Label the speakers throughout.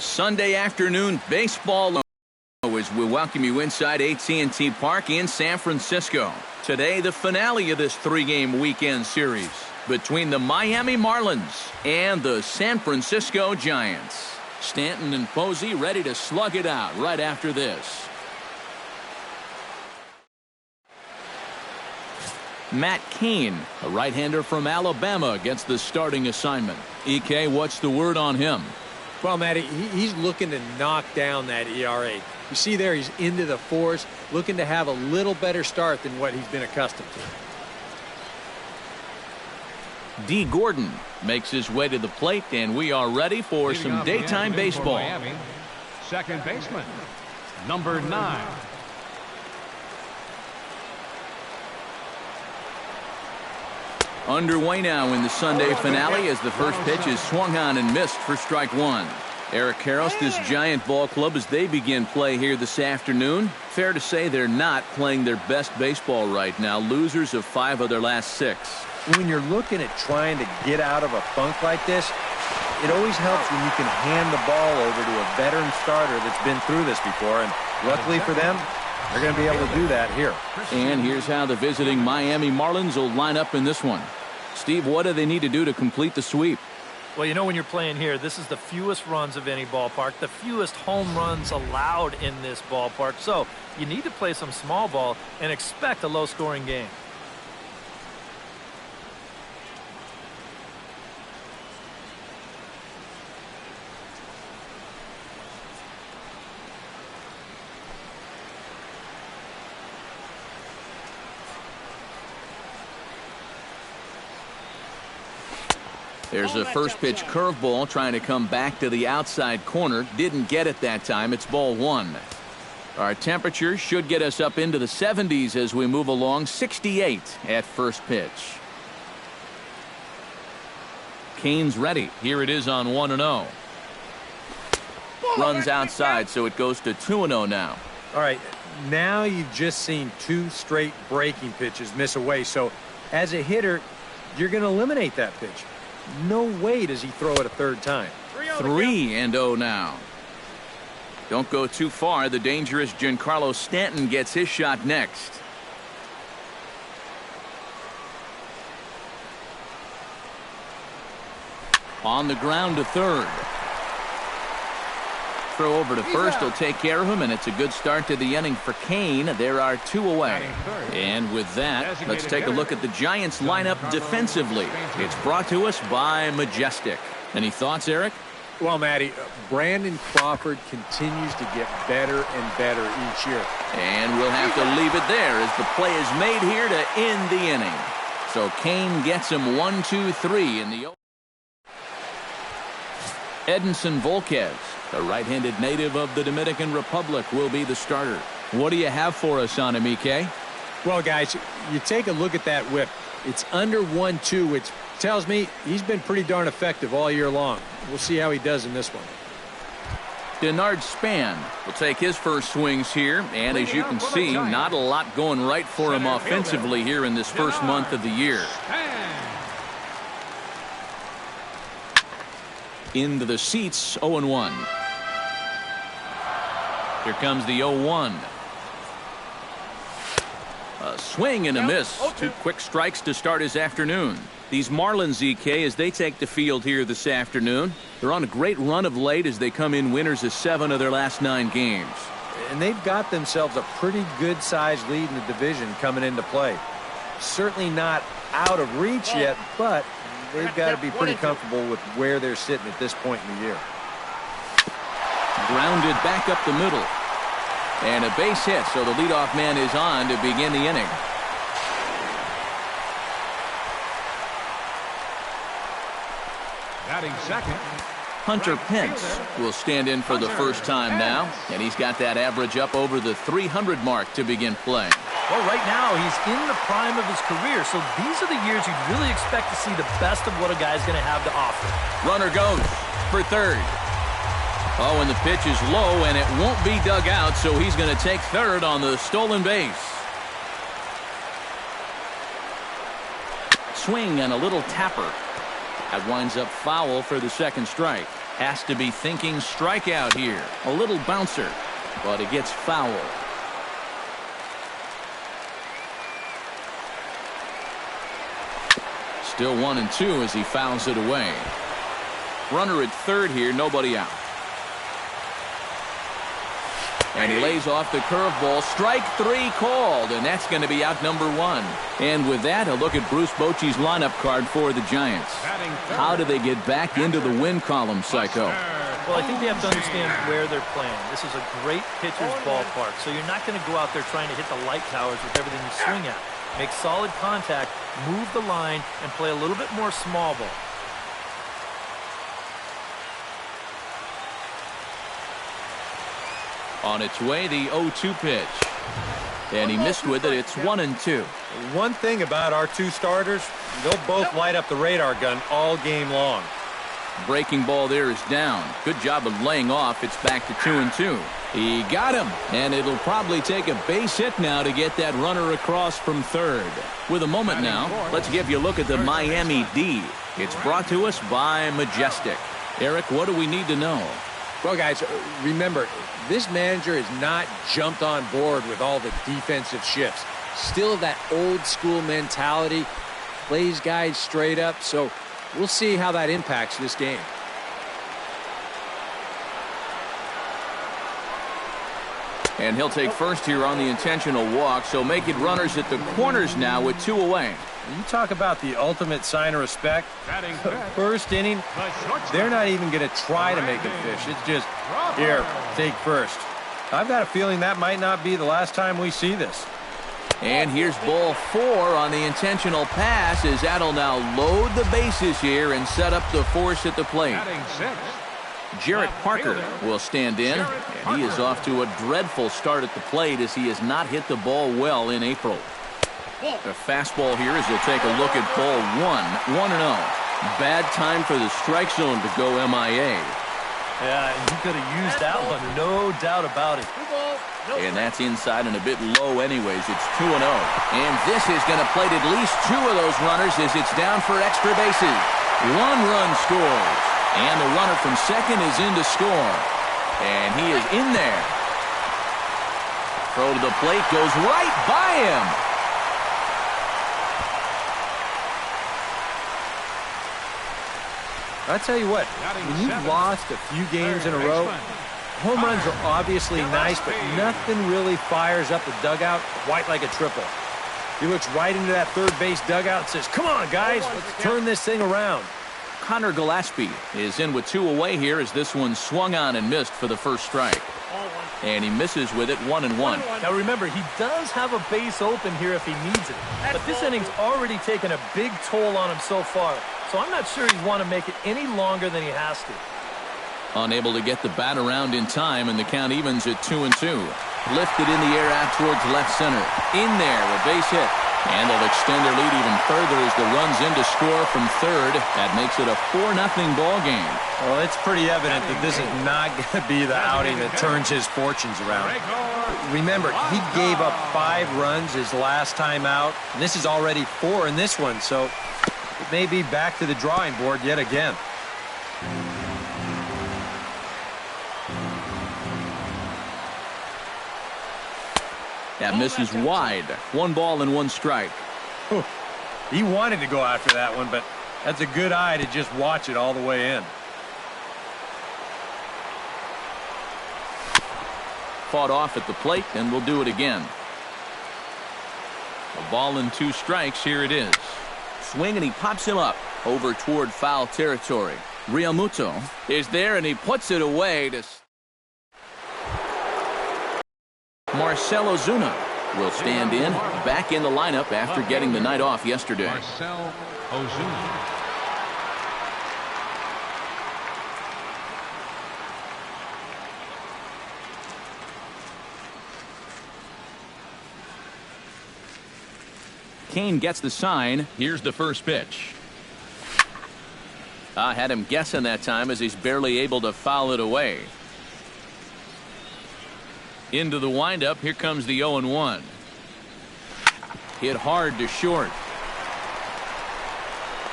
Speaker 1: Sunday afternoon baseball as we welcome you inside AT&T Park in San Francisco. Today, the finale of this three-game weekend series between the Miami Marlins and the San Francisco Giants. Stanton and Posey ready to slug it out right after this. Matt Cain, a right-hander from Alabama, gets the starting assignment. EK, what's the word on him?
Speaker 2: Well, Matty, he's looking to knock down that ERA. You see there, he's into the fours, looking to have a little better start than what he's been accustomed to.
Speaker 1: D. Gordon makes his way to the plate, and we are ready for some daytime baseball.
Speaker 3: Miami, second baseman, number 9.
Speaker 1: Underway now in the Sunday finale as the first pitch is swung on and missed for strike one. Eric Karros, this Giant ball club, as they begin play here this afternoon, fair to say they're not playing their best baseball right now. Losers of 5 of their last 6.
Speaker 2: When you're looking at trying to get out of a funk like this, it always helps when you can hand the ball over to a veteran starter that's been through this before, and luckily for them, they're going to be able to do that here.
Speaker 1: And here's how the visiting Miami Marlins will line up in this one. Steve, what do they need to do to complete the sweep?
Speaker 4: Well, you know, when you're playing here, this is the fewest runs of any ballpark, the fewest home runs allowed in this ballpark. So you need to play some small ball and expect a low-scoring game.
Speaker 1: There's a first pitch curveball trying to come back to the outside corner. Didn't get it that time. It's ball 1. Our temperature should get us up into the 70s as we move along. 68 at first pitch. Cain's ready. Here it is on 1-0. Runs outside, so it goes to 2-0 now.
Speaker 2: All right, now you've just seen 2 straight breaking pitches miss away. So as a hitter, you're going to eliminate that pitch. No way does he throw it a third time.
Speaker 1: 3-0 now. Don't go too far. The dangerous Giancarlo Stanton gets his shot next. On the ground to third. Throw over to first. He'll take care of him, and it's a good start to the inning for Cain. There are 2 away. And with that, let's take a look at the Giants lineup defensively. It's brought to us by Majestic. Any thoughts, Eric?
Speaker 2: Well, Matty, Brandon Crawford continues to get better and better each year.
Speaker 1: And we'll have to leave it there as the play is made here to end the inning. So Cain gets him 1-2-3 in the Edinson Volquez, the right-handed native of the Dominican Republic, will be the starter. What do you have for us on him, EK?
Speaker 2: Well, guys, you take a look at that whip. It's under 1-2, which tells me he's been pretty darn effective all year long. We'll see how he does in this one.
Speaker 1: Denard Span will take his first swings here, and as you can see, not a lot going right for him offensively here in this first month of the year. Into the seats, 0-1. Here comes the 0-1. A swing and a miss. 2 quick strikes to start his afternoon. These Marlins, EK, as they take the field here this afternoon, they're on a great run of late as they come in winners of 7 of their last 9 games.
Speaker 2: And they've got themselves a pretty good-sized lead in the division coming into play. Certainly not out of reach yet, but they've got to be pretty comfortable with where they're sitting at this point in the year.
Speaker 1: Grounded back up the middle. And a base hit, so the leadoff man is on to begin the inning.
Speaker 3: Batting second,
Speaker 1: Hunter Pence will stand in for the first time now, and he's got that average up over the 300 mark to begin play.
Speaker 4: Well, right now, he's in the prime of his career, so these are the years you'd really expect to see the best of what a guy's going to have to offer.
Speaker 1: Runner goes for third. Oh, and the pitch is low, and it won't be dug out, so he's going to take third on the stolen base. Swing and a little tapper. That winds up foul for the second strike. Has to be thinking strikeout here. A little bouncer, but it gets foul. Still 1-2 as he fouls it away. Runner at third here, nobody out. And he lays off the curveball. Strike three called, and that's going to be out number one. And with that, a look at Bruce Bochy's lineup card for the Giants. How do they get back into the win column, Psycho?
Speaker 4: Well, I think they have to understand where they're playing. This is a great pitcher's ballpark, so you're not going to go out there trying to hit the light towers with everything you swing at. Make solid contact, move the line, and play a little bit more small ball.
Speaker 1: On its way, the 0-2 pitch. And he missed with it. It's 1-2.
Speaker 2: One thing about our two starters, they'll both light up the radar gun all game long.
Speaker 1: Breaking ball there is down. Good job of laying off. It's back to 2-2. He got him, and it'll probably take a base hit now to get that runner across from third. With a moment now, let's give you a look at the Miami D. It's brought to us by Majestic. Eric, what do we need to know?
Speaker 2: Well, guys, remember, this manager has not jumped on board with all the defensive shifts. Still that old school mentality, plays guys straight up, so we'll see how that impacts this game.
Speaker 1: And he'll take first here on the intentional walk, so make it runners at the corners now with two away.
Speaker 2: You talk about the ultimate sign of respect. First inning, they're not even going to try to make him fish. It's just, here, take first. I've got a feeling that might not be the last time we see this.
Speaker 1: And here's ball 4 on the intentional pass as that'll now load the bases here and set up the force at the plate. Jarrett Parker will stand in, and he is off to a dreadful start at the plate as he has not hit the ball well in April. The fastball here as he'll take a look at ball 1, 1-0. Bad time for the strike zone to go MIA.
Speaker 4: Yeah, and he could have used that one, no doubt about it.
Speaker 1: And that's inside and a bit low anyways. It's 2-0. And this is going to plate at least 2 of those runners as it's down for extra bases. 1 run scores. And the runner from second is in to score. And he is in there. Throw to the plate goes right by him.
Speaker 2: I tell you what, when you've lost a few games in a row, home runs are obviously nice, but nothing really fires up the dugout quite like a triple. He looks right into that third base dugout and says, come on, guys, let's turn this thing around.
Speaker 1: Connor Gillespie is in with 2 away here as this one swung on and missed for the first strike. And he misses with it 1-1.
Speaker 4: Now remember, he does have a base open here if he needs it. But this inning's already taken a big toll on him so far. So I'm not sure he'd want to make it any longer than he has to.
Speaker 1: Unable to get the bat around in time, and the count evens at 2-2. Lifted in the air out towards left center. In there, a base hit. And they'll extend their lead even further as the run's in to score from third. That makes it a 4-0 ball game.
Speaker 2: Well, it's pretty evident that this is not going to be the outing that turns his fortunes around. Remember, he gave up 5 runs his last time out, and this is already 4 in this one, so it may be back to the drawing board yet again.
Speaker 1: That misses wide. 1 ball and 1 strike.
Speaker 2: He wanted to go after that one, but that's a good eye to just watch it all the way in.
Speaker 1: Fought off at the plate, and we'll do it again. A ball and 2 strikes. Here it is. Swing, and he pops him up over toward foul territory. Realmuto is there, and he puts it away to... Marcell Ozuna will stand in, back in the lineup after getting the night off yesterday.
Speaker 3: Marcell Ozuna.
Speaker 1: Kane gets the sign. Here's the first pitch. I had him guessing that time as he's barely able to foul it away. Into the windup. Here comes the 0-1. Hit hard to short.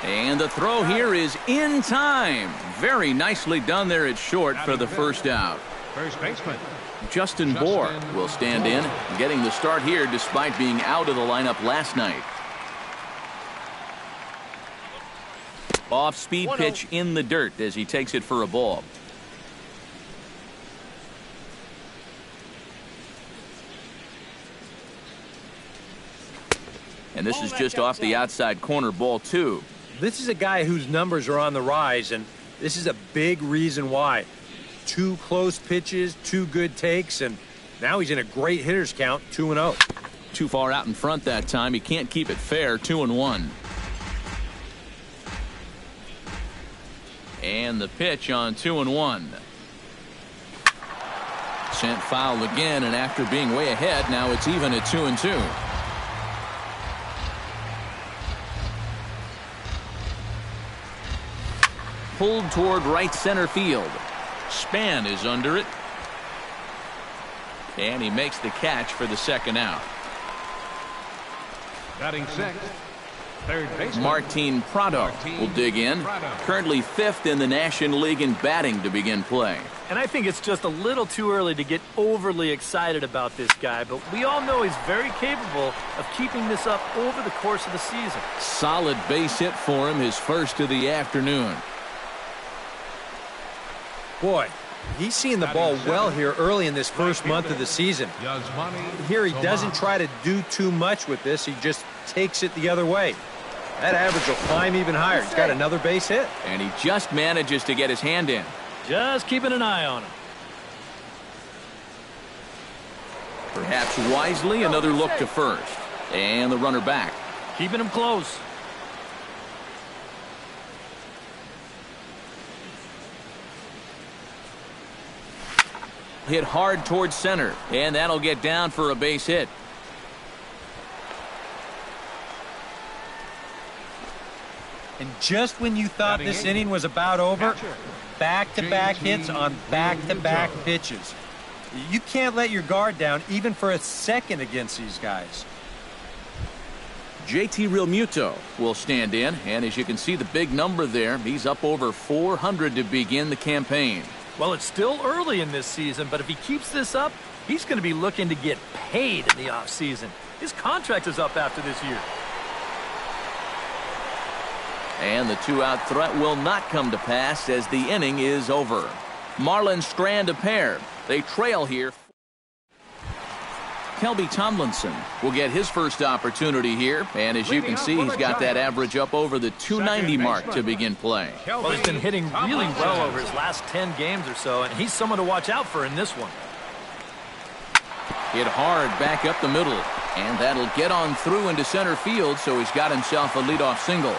Speaker 1: And the throw here is in time. Very nicely done there at short for the first out.
Speaker 3: First baseman.
Speaker 1: Justin Bohr will stand in, getting the start here despite being out of the lineup last night. Off-speed pitch in the dirt as he takes it for a ball. And this is just off the outside corner, ball 2.
Speaker 2: This is a guy whose numbers are on the rise, and this is a big reason why. 2 close pitches, 2 good takes, and now he's in a great hitter's count, 2-0.
Speaker 1: Too far out in front that time. He can't keep it fair, 2-1. And the pitch on 2-1. Sent foul again, and after being way ahead, now it's even at 2-2. Pulled toward right center field. Span is under it. And he makes the catch for the second out.
Speaker 3: Batting sixth. Third baseman.
Speaker 1: Martin Prado will dig in. Currently 5th in the National League in batting to begin play.
Speaker 4: And I think it's just a little too early to get overly excited about this guy, but we all know he's very capable of keeping this up over the course of the season.
Speaker 1: Solid base hit for him, his first of the afternoon.
Speaker 2: Boy, he's seeing the ball well here early in this first month of the season. Here he doesn't try to do too much with this. He just takes it the other way. That average will climb even higher. He's got another base hit.
Speaker 1: And he just manages to get his hand in.
Speaker 4: Just keeping an eye on him.
Speaker 1: Perhaps wisely, another look to first. And the runner back.
Speaker 4: Keeping him close.
Speaker 1: Hit hard towards center, and that'll get down for a base hit.
Speaker 2: And just when you thought this inning was about over, back-to-back hits on back-to-back pitches. You can't let your guard down even for a second against these guys.
Speaker 1: JT Realmuto will stand in, and as you can see the big number there, he's up over 400 to begin the campaign.
Speaker 4: Well, it's still early in this season, but if he keeps this up, he's going to be looking to get paid in the offseason. His contract is up after this year.
Speaker 1: And the 2-out threat will not come to pass as the inning is over. Marlins strand a pair. They trail here. Kelby Tomlinson will get his first opportunity here, and as you can see, he's got that average up over the 290 mark to begin play.
Speaker 4: Well, he's been hitting really well over his last 10 games or so, and he's someone to watch out for in this one.
Speaker 1: Hit hard back up the middle, and that'll get on through into center field, so he's got himself a leadoff single.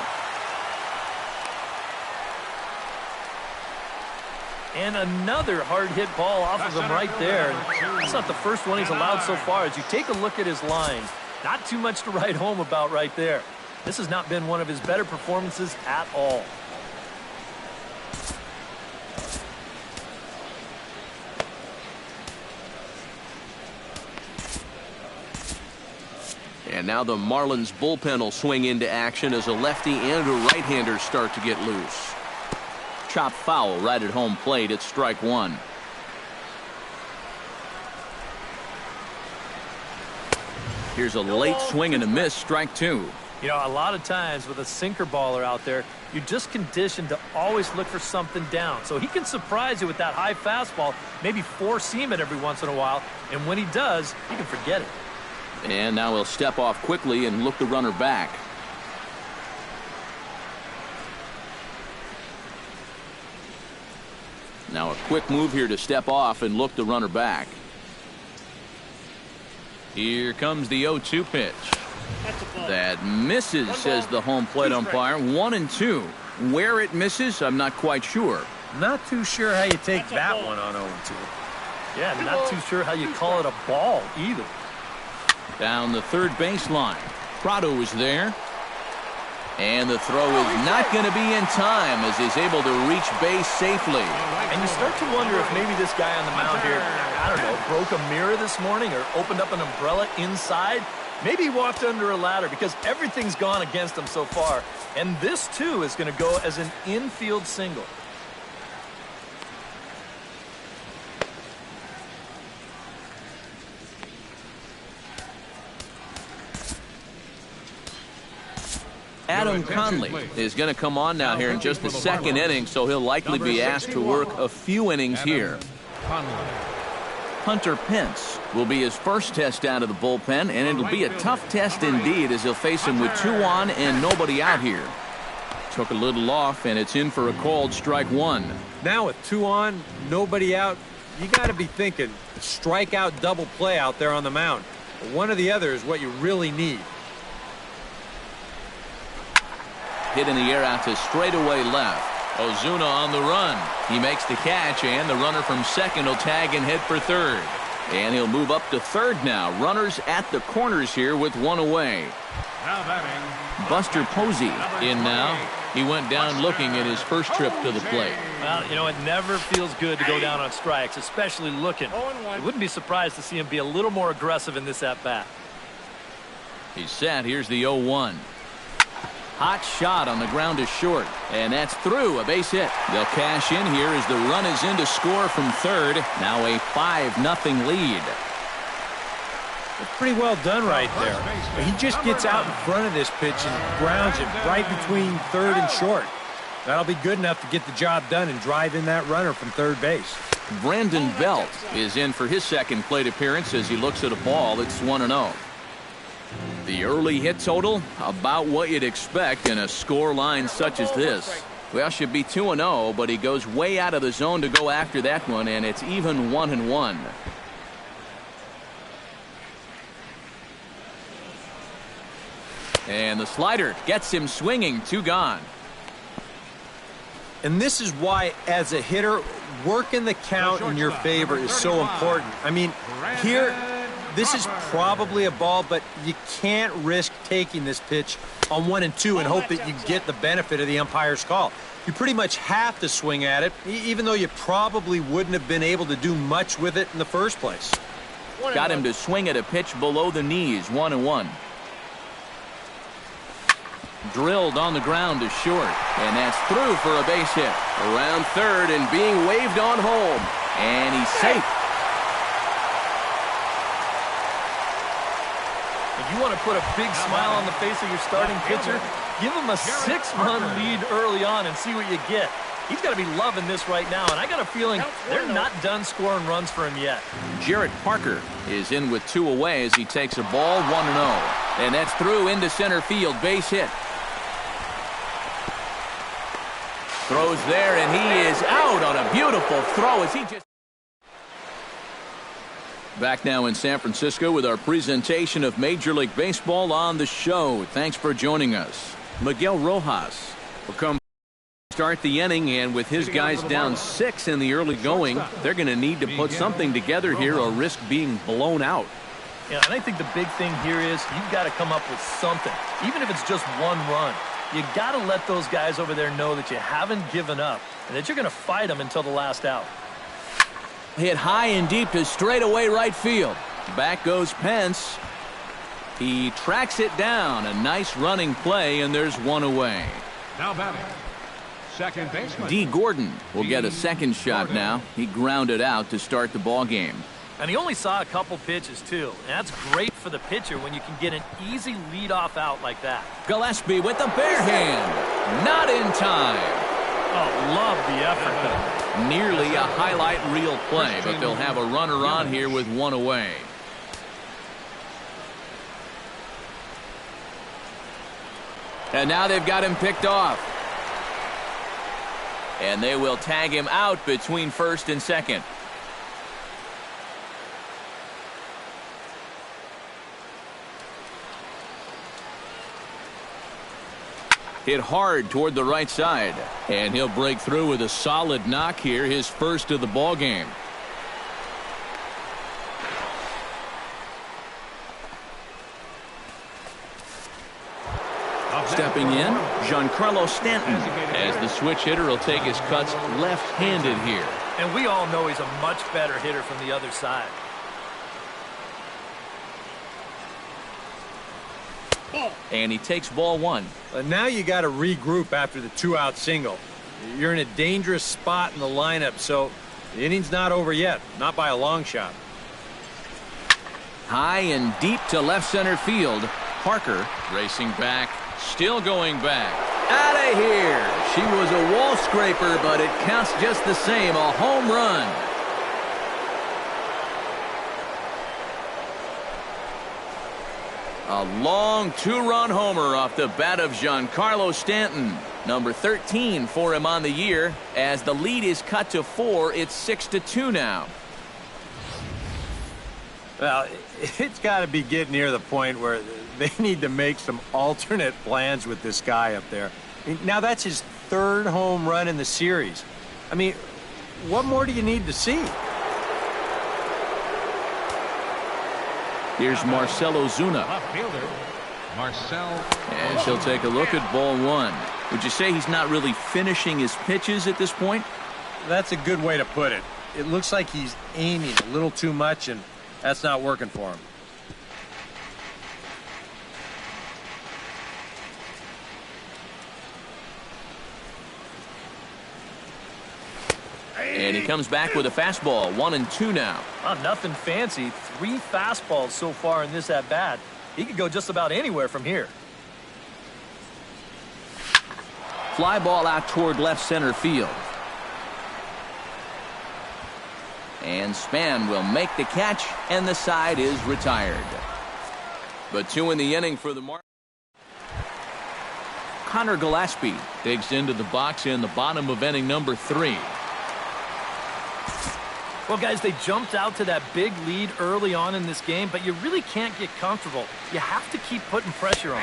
Speaker 4: And another hard hit ball off of him right there. And that's not the first one he's allowed so far. As you take a look at his line, not too much to write home about right there. This has not been one of his better performances at all.
Speaker 1: And now the Marlins bullpen will swing into action as a lefty and a right-hander start to get loose. Chop foul right at home plate. It's strike one. Here's a late swing and a miss, strike two.
Speaker 4: You know, a lot of times with a sinker baller out there, you're just conditioned to always look for something down. So he can surprise you with that high fastball, maybe four-seam it every once in a while, and when he does, you can forget it.
Speaker 1: And now he'll step off quickly and look the runner back. Now a quick move here to step off and look the runner back. Here comes the 0-2 pitch. That misses, says the home plate umpire. 1-2. Where it misses, I'm not quite sure.
Speaker 2: Not too sure how you take that one on 0-2.
Speaker 4: Yeah, not too sure how you call it a ball either.
Speaker 1: Down the third baseline. Prado is there. And the throw is not going to be in time as he's able to reach base safely.
Speaker 4: And you start to wonder if maybe this guy on the mound here, I don't know, broke a mirror this morning or opened up an umbrella inside. Maybe he walked under a ladder because everything's gone against him so far. And this, too, is going to go as an infield single.
Speaker 1: Adam Conley is going to come on now here in just the second inning, so he'll likely be asked to work a few innings here. Hunter Pence will be his first test out of the bullpen, and it'll be a tough test indeed as he'll face him with 2 on and nobody out here. Took a little off, and it's in for a called strike 1.
Speaker 2: Now with 2 on, nobody out, you got to be thinking strikeout double play out there on the mound. One or the other is what you really need.
Speaker 1: Hit in the air out to straightaway left. Ozuna on the run. He makes the catch, and the runner from second will tag and head for third. And he'll move up to third now. Runners at the corners here with 1 away. Buster Posey in now. He went down looking at his first trip to the plate.
Speaker 4: Well, you know, it never feels good to go down on strikes, especially looking. I wouldn't be surprised to see him be a little more aggressive in this at-bat.
Speaker 1: He's set. Here's the 0-1. Hot shot on the ground is short, and that's through, a base hit. They'll cash in here as the run is in to score from third. Now a 5-0 lead.
Speaker 2: It's pretty well done right there. He just gets out in front of this pitch and grounds it right between third and short. That'll be good enough to get the job done and drive in that runner from third base.
Speaker 1: Brandon Belt is in for his second plate appearance as he looks at a ball that's 1-0. The early hit total, about what you'd expect in a score line such as this. Well, should be 2-0, but he goes way out of the zone to go after that one, and it's even 1-1. And the slider gets him swinging, 2 gone.
Speaker 2: And this is why, as a hitter, working the count in your favor is so important. I mean, here, this is probably a ball, but you can't risk taking this pitch on 1 and 2 and hope that you get the benefit of the umpire's call. You pretty much have to swing at it, even though you probably wouldn't have been able to do much with it in the first place.
Speaker 1: Got him to swing at a pitch below the knees, 1-1. Drilled on the ground to short, and that's through for a base hit. Around third and being waved on home, and he's safe.
Speaker 4: If you want to put a big smile on the face of your starting pitcher, give him a 6-run lead early on and see what you get. He's got to be loving this right now, and I got a feeling they're not done scoring runs for him yet.
Speaker 1: Jarrett Parker is in with 2 away as he takes a ball, 1-0. And that's through into center field, base hit. Throws there, and he is out on a beautiful throw as he just... Back now in San Francisco with our presentation of Major League Baseball on the show. Thanks for joining us. Miguel Rojas will come start the inning, and with his guys down 6 in the early going, they're going to need to put something together here or risk being blown out.
Speaker 4: Yeah, and I think the big thing here is you've got to come up with something, even if it's just 1 run. You got to let those guys over there know that you haven't given up and that you're going to fight them until the last out.
Speaker 1: Hit high and deep to straightaway right field. Back goes Pence. He tracks it down. A nice running play, and there's 1 away.
Speaker 3: Now batting, second baseman.
Speaker 1: D. Gordon will get a second shot now. He grounded out to start the ball game.
Speaker 4: And he only saw a couple pitches, too. And that's great for the pitcher when you can get an easy leadoff out like that.
Speaker 1: Gillespie with the bare hand. Not in time.
Speaker 4: Oh, love the effort, though.
Speaker 1: Nearly a highlight reel play, but they'll have a runner on here with 1 away. And now they've got him picked off. And they will tag him out between first and second. Hit hard toward the right side, and he'll break through with a solid knock here, his first of the ball game. Stepping in, Giancarlo Stanton, as the switch hitter will take his cuts left-handed here.
Speaker 4: And we all know he's a much better hitter from the other side.
Speaker 1: And he takes ball one.
Speaker 2: Now you got to regroup after the 2-out single. You're in a dangerous spot in the lineup, so the inning's not over yet. Not by a long shot.
Speaker 1: High and deep to left center field. Parker racing back, still going back. Out of here. She was a wall scraper, but it counts just the same. A home run. A long 2-run homer off the bat of Giancarlo Stanton. Number 13 for him on the year. As the lead is cut to 4, it's 6-2 now.
Speaker 2: Well, it's got to be getting near the point where they need to make some alternate plans with this guy up there. Now, that's his 3rd home run in the series. I mean, what more do you need to see?
Speaker 1: Here's Marcell Ozuna.
Speaker 3: Left fielder, Marcell.
Speaker 1: And she'll take a look at ball one. Would you say he's not really finishing his pitches at this point?
Speaker 2: That's a good way to put it. It looks like he's aiming a little too much, and that's not working for him.
Speaker 1: And he comes back with a fastball. 1-2 now.
Speaker 4: Oh, nothing fancy. 3 fastballs so far in this at-bat. He could go just about anywhere from here.
Speaker 1: Fly ball out toward left center field. And Span will make the catch, and the side is retired. But 2 in the inning for the Marlins. Connor Gillespie digs into the box in the bottom of inning number 3.
Speaker 4: Well, guys, they jumped out to that big lead early on in this game, but you really can't get comfortable. You have to keep putting pressure on.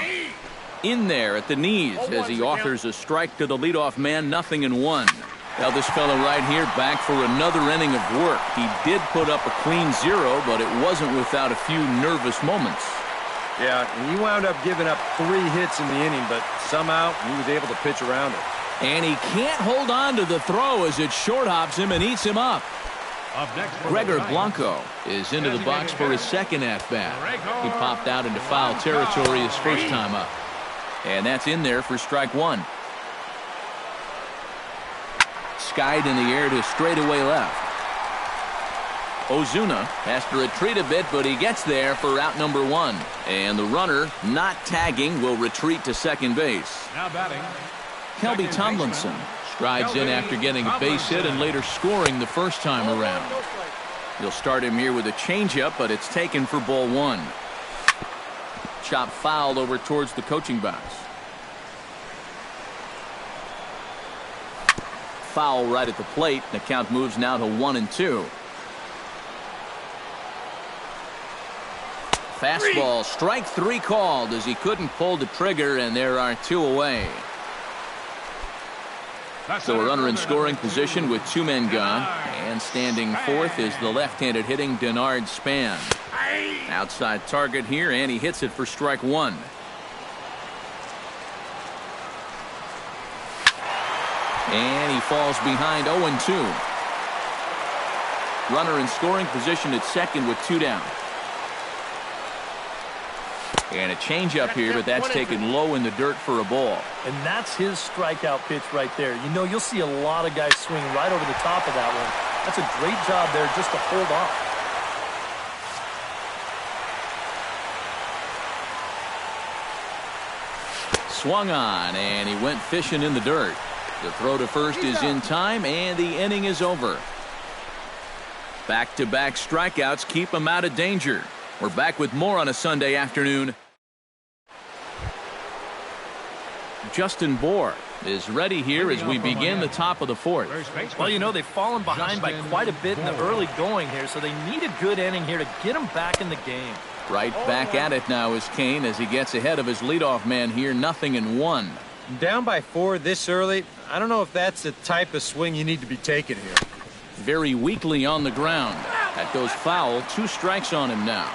Speaker 1: In there at the knees as he offers a strike to the leadoff man, 0-1. Now this fella right here back for another inning of work. He did put up a clean 0, but it wasn't without a few nervous moments.
Speaker 2: Yeah, and he wound up giving up 3 hits in the inning, but somehow he was able to pitch around it.
Speaker 1: And he can't hold on to the throw as it short hops him and eats him up.
Speaker 3: Up next,
Speaker 1: Gregor Blanco is into the box for his second at-bat. He popped out into foul territory his first time up. And that's in there for strike 1. Skied in the air to straightaway left. Ozuna has to retreat a bit, but he gets there for out number 1. And the runner, not tagging, will retreat to second base.
Speaker 3: Now batting,
Speaker 1: Kelby Tomlinson strides in after getting a base hit and later scoring the first time around. He'll start him here with a changeup, but it's taken for ball 1. Chop foul over towards the coaching box. Foul right at the plate. The count moves now to 1-2. Fastball, strike 3 called as he couldn't pull the trigger, and there are 2 away. So a runner in scoring position with 2 men gone. And standing fourth is the left-handed hitting Denard Span. Outside target here, and he hits it for strike 1. And he falls behind 0-2. Runner in scoring position at second with 2 down. And a changeup here, but that's taken low in the dirt for a ball.
Speaker 4: And that's his strikeout pitch right there. You know, you'll see a lot of guys swing right over the top of that one. That's a great job there just to hold off.
Speaker 1: Swung on, and he went fishing in the dirt. The throw to first is in time, and the inning is over. Back-to-back strikeouts keep him out of danger. We're back with more on a Sunday afternoon. Justin Bour is ready here as we begin the top of the 4th.
Speaker 4: Well, you know, they've fallen behind by quite a bit in the early going here, so they need a good inning here to get them back in the game.
Speaker 1: Right back at it now is Kane as he gets ahead of his leadoff man here, 0-1.
Speaker 2: Down by 4 this early, I don't know if that's the type of swing you need to be taking here.
Speaker 1: Very weakly on the ground. That goes foul. 2 strikes on him now.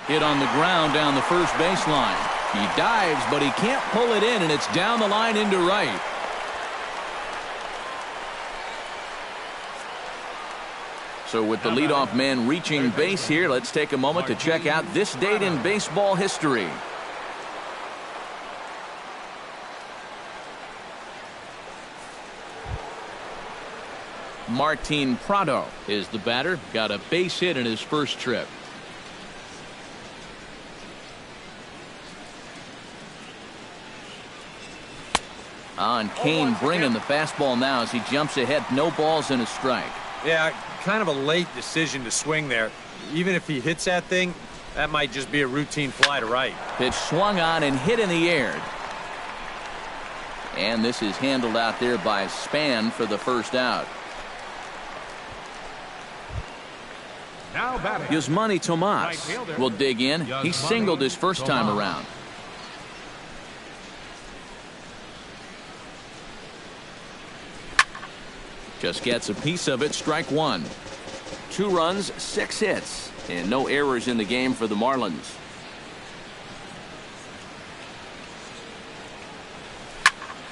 Speaker 1: Hit on the ground down the first baseline. He dives, but he can't pull it in, and it's down the line into right. So with the leadoff man reaching base here, let's take a moment to check out this date in baseball history. Martin Prado is the batter. Got a base hit in his first trip. On Kane bringing the fastball now as he jumps ahead. No balls and a strike.
Speaker 2: Yeah, kind of a late decision to swing there. Even if he hits that thing, that might just be a routine fly to right.
Speaker 1: Pitch swung on and hit in the air. And this is handled out there by Span for the first out.
Speaker 3: Now batting.
Speaker 1: Yasmani Tomas will dig in. He singled his first time around. Just gets a piece of it. Strike one. 2 runs, 6 hits, and no errors in the game for the Marlins.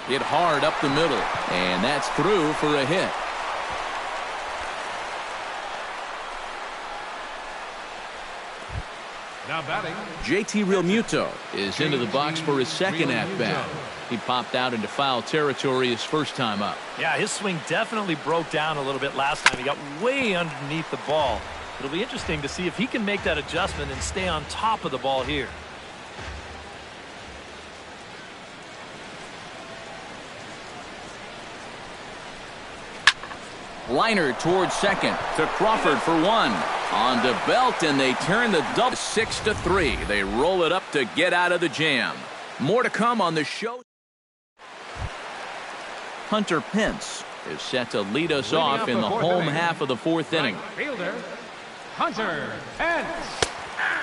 Speaker 1: Hit hard up the middle, and that's through for a hit.
Speaker 3: Now batting.
Speaker 1: JT Realmuto is into the box for his second at-bat. He popped out into foul territory his first time up.
Speaker 4: Yeah, his swing definitely broke down a little bit last time. He got way underneath the ball. It'll be interesting to see if he can make that adjustment and stay on top of the ball here.
Speaker 1: Liner towards second to Crawford for 1. On to Belt, and they turn the double 6-3. They roll it up to get out of the jam. More to come on the show. Hunter Pence is set to lead us off in the home half of the 4th inning.
Speaker 3: Fielder, Hunter Pence.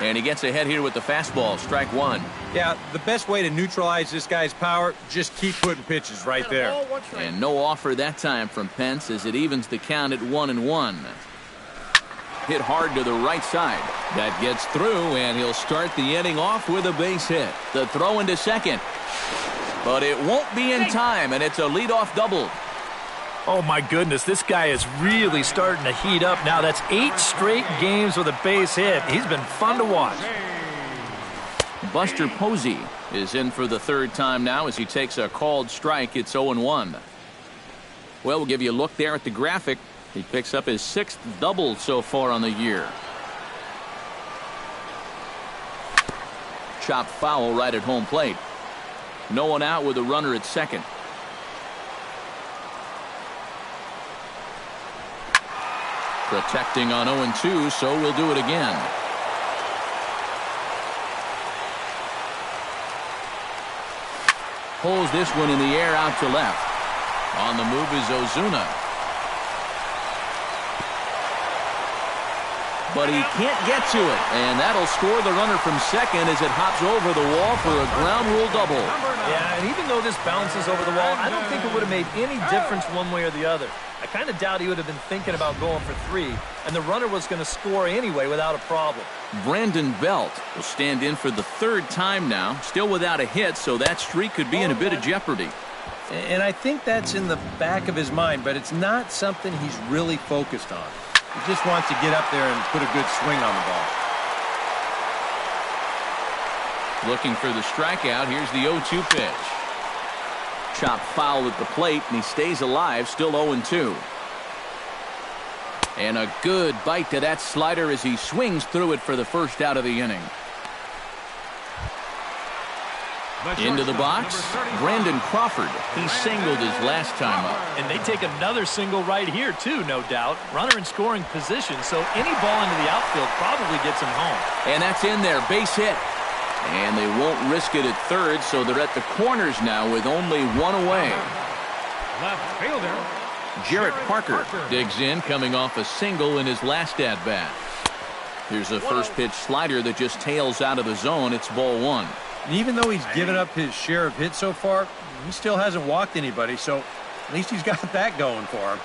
Speaker 1: And he gets ahead here with the fastball. Strike one.
Speaker 2: Yeah, the best way to neutralize this guy's power, just keep putting pitches right there.
Speaker 1: And no offer that time from Pence as it evens the count at 1-1. Hit hard to the right side. That gets through, and he'll start the inning off with a base hit. The throw into second. But it won't be in time, and it's a leadoff double.
Speaker 4: Oh, my goodness, this guy is really starting to heat up now. That's 8 straight games with a base hit. He's been fun to watch.
Speaker 1: Buster Posey is in for the 3rd time now as he takes a called strike. It's 0-1. Well, we'll give you a look there at the graphic. He picks up his 6th double so far on the year. Chopped foul right at home plate. No one out with a runner at second. Protecting on 0-2, so we'll do it again. Pulls this one in the air out to left. On the move is Ozuna. But he can't get to it, and that'll score the runner from second as it hops over the wall for a ground rule double.
Speaker 4: Yeah, and even though this bounces over the wall, I don't think it would have made any difference one way or the other. I kind of doubt he would have been thinking about going for 3, and the runner was going to score anyway without a problem.
Speaker 1: Brandon Belt will stand in for the 3rd time now, still without a hit, so that streak could be in a bit of jeopardy.
Speaker 2: And I think that's in the back of his mind, but it's not something he's really focused on. He just wants to get up there and put a good swing on the ball.
Speaker 1: Looking for the strikeout. Here's the 0-2 pitch. Chopped foul at the plate, and he stays alive, still 0-2. And a good bite to that slider as he swings through it for the first out of the inning. Into the box, Brandon Crawford. He singled his last time up.
Speaker 4: And they take another single right here, too, no doubt. Runner in scoring position, so any ball into the outfield probably gets him home.
Speaker 1: And that's in there, base hit. And they won't risk it at 3rd, so they're at the corners now with only 1 away.
Speaker 3: Left fielder,
Speaker 1: Jarrett Parker digs in, coming off a single in his last at-bat. Here's a first pitch slider that just tails out of the zone. It's ball 1.
Speaker 2: And even though he's given up his share of hits so far, he still hasn't walked anybody, so at least he's got that going for him.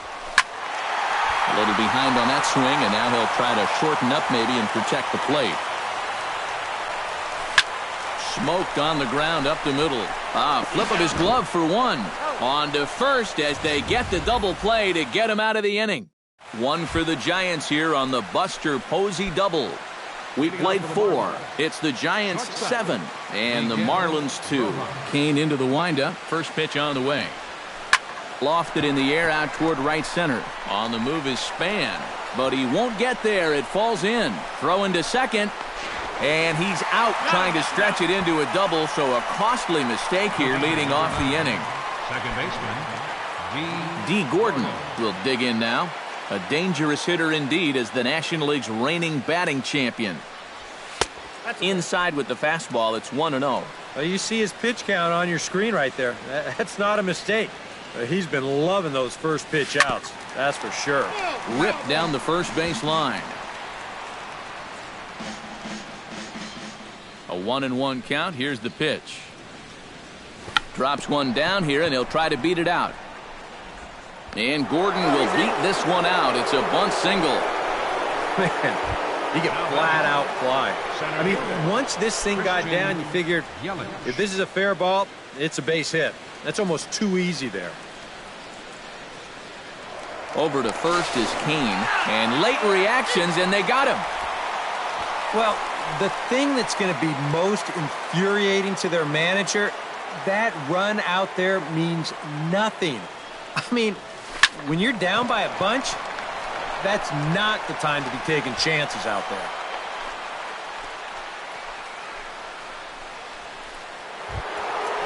Speaker 1: A little behind on that swing, and now he'll try to shorten up maybe and protect the plate. Smoked on the ground up the middle. Flip of his glove for 1. On to first as they get the double play to get him out of the inning. One for the Giants here on the Buster Posey double. We played 4. It's the Giants 7 and the Marlins 2. Kane into the windup. First pitch on the way. Lofted in the air out toward right center. On the move is Span, but he won't get there. It falls in. Throw into second, and he's out trying to stretch it into a double, so a costly mistake here leading off the inning.
Speaker 3: Second baseman,
Speaker 1: D. Gordon will dig in now. A dangerous hitter indeed as the National League's reigning batting champion. Inside with the fastball, it's 1-0.
Speaker 2: Well, you see his pitch count on your screen right there. That's not a mistake. He's been loving those first pitch outs, that's for sure.
Speaker 1: Ripped down the first base line. A 1-1 count. Here's the pitch. Drops one down here, and he'll try to beat it out. And Gordon will beat this one out. It's a bunt single.
Speaker 2: Man, he can flat out fly. I mean, once this thing got down, you figured if this is a fair ball, it's a base hit. That's almost too easy there.
Speaker 1: Over to first is Kane, and late reactions, and they got him.
Speaker 2: Well, the thing that's going to be most infuriating to their manager, that run out there means nothing. I mean, when you're down by a bunch, that's not the time to be taking chances out there.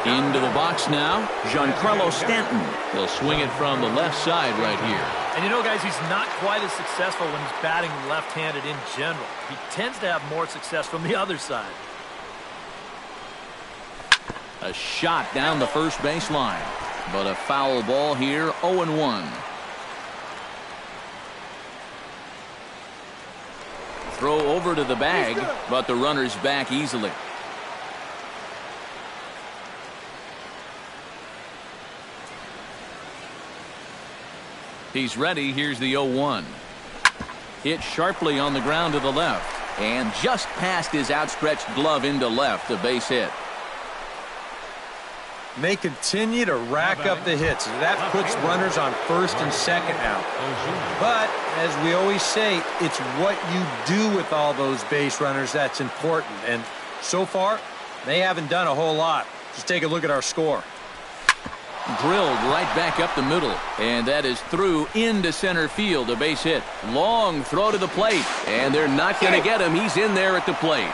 Speaker 1: Into the box now, Giancarlo Stanton. He'll swing it from the left side right here.
Speaker 4: And you know, guys, he's not quite as successful when he's batting left-handed in general. He tends to have more success from the other side.
Speaker 1: A shot down the first base line, but a foul ball here, 0-1. Throw over to the bag, but the runner's back easily. He's ready. Here's the 0-1. Hit sharply on the ground to the left, and just past his outstretched glove into left, a base hit.
Speaker 2: They continue to rack up the hits. That puts runners on first and second now. But, as we always say, it's what you do with all those base runners that's important. And so far, they haven't done a whole lot. Just take a look at our score.
Speaker 1: Drilled right back up the middle, and that is through into center field, a base hit. Long throw to the plate, and they're not going to get him. He's in there at the plate.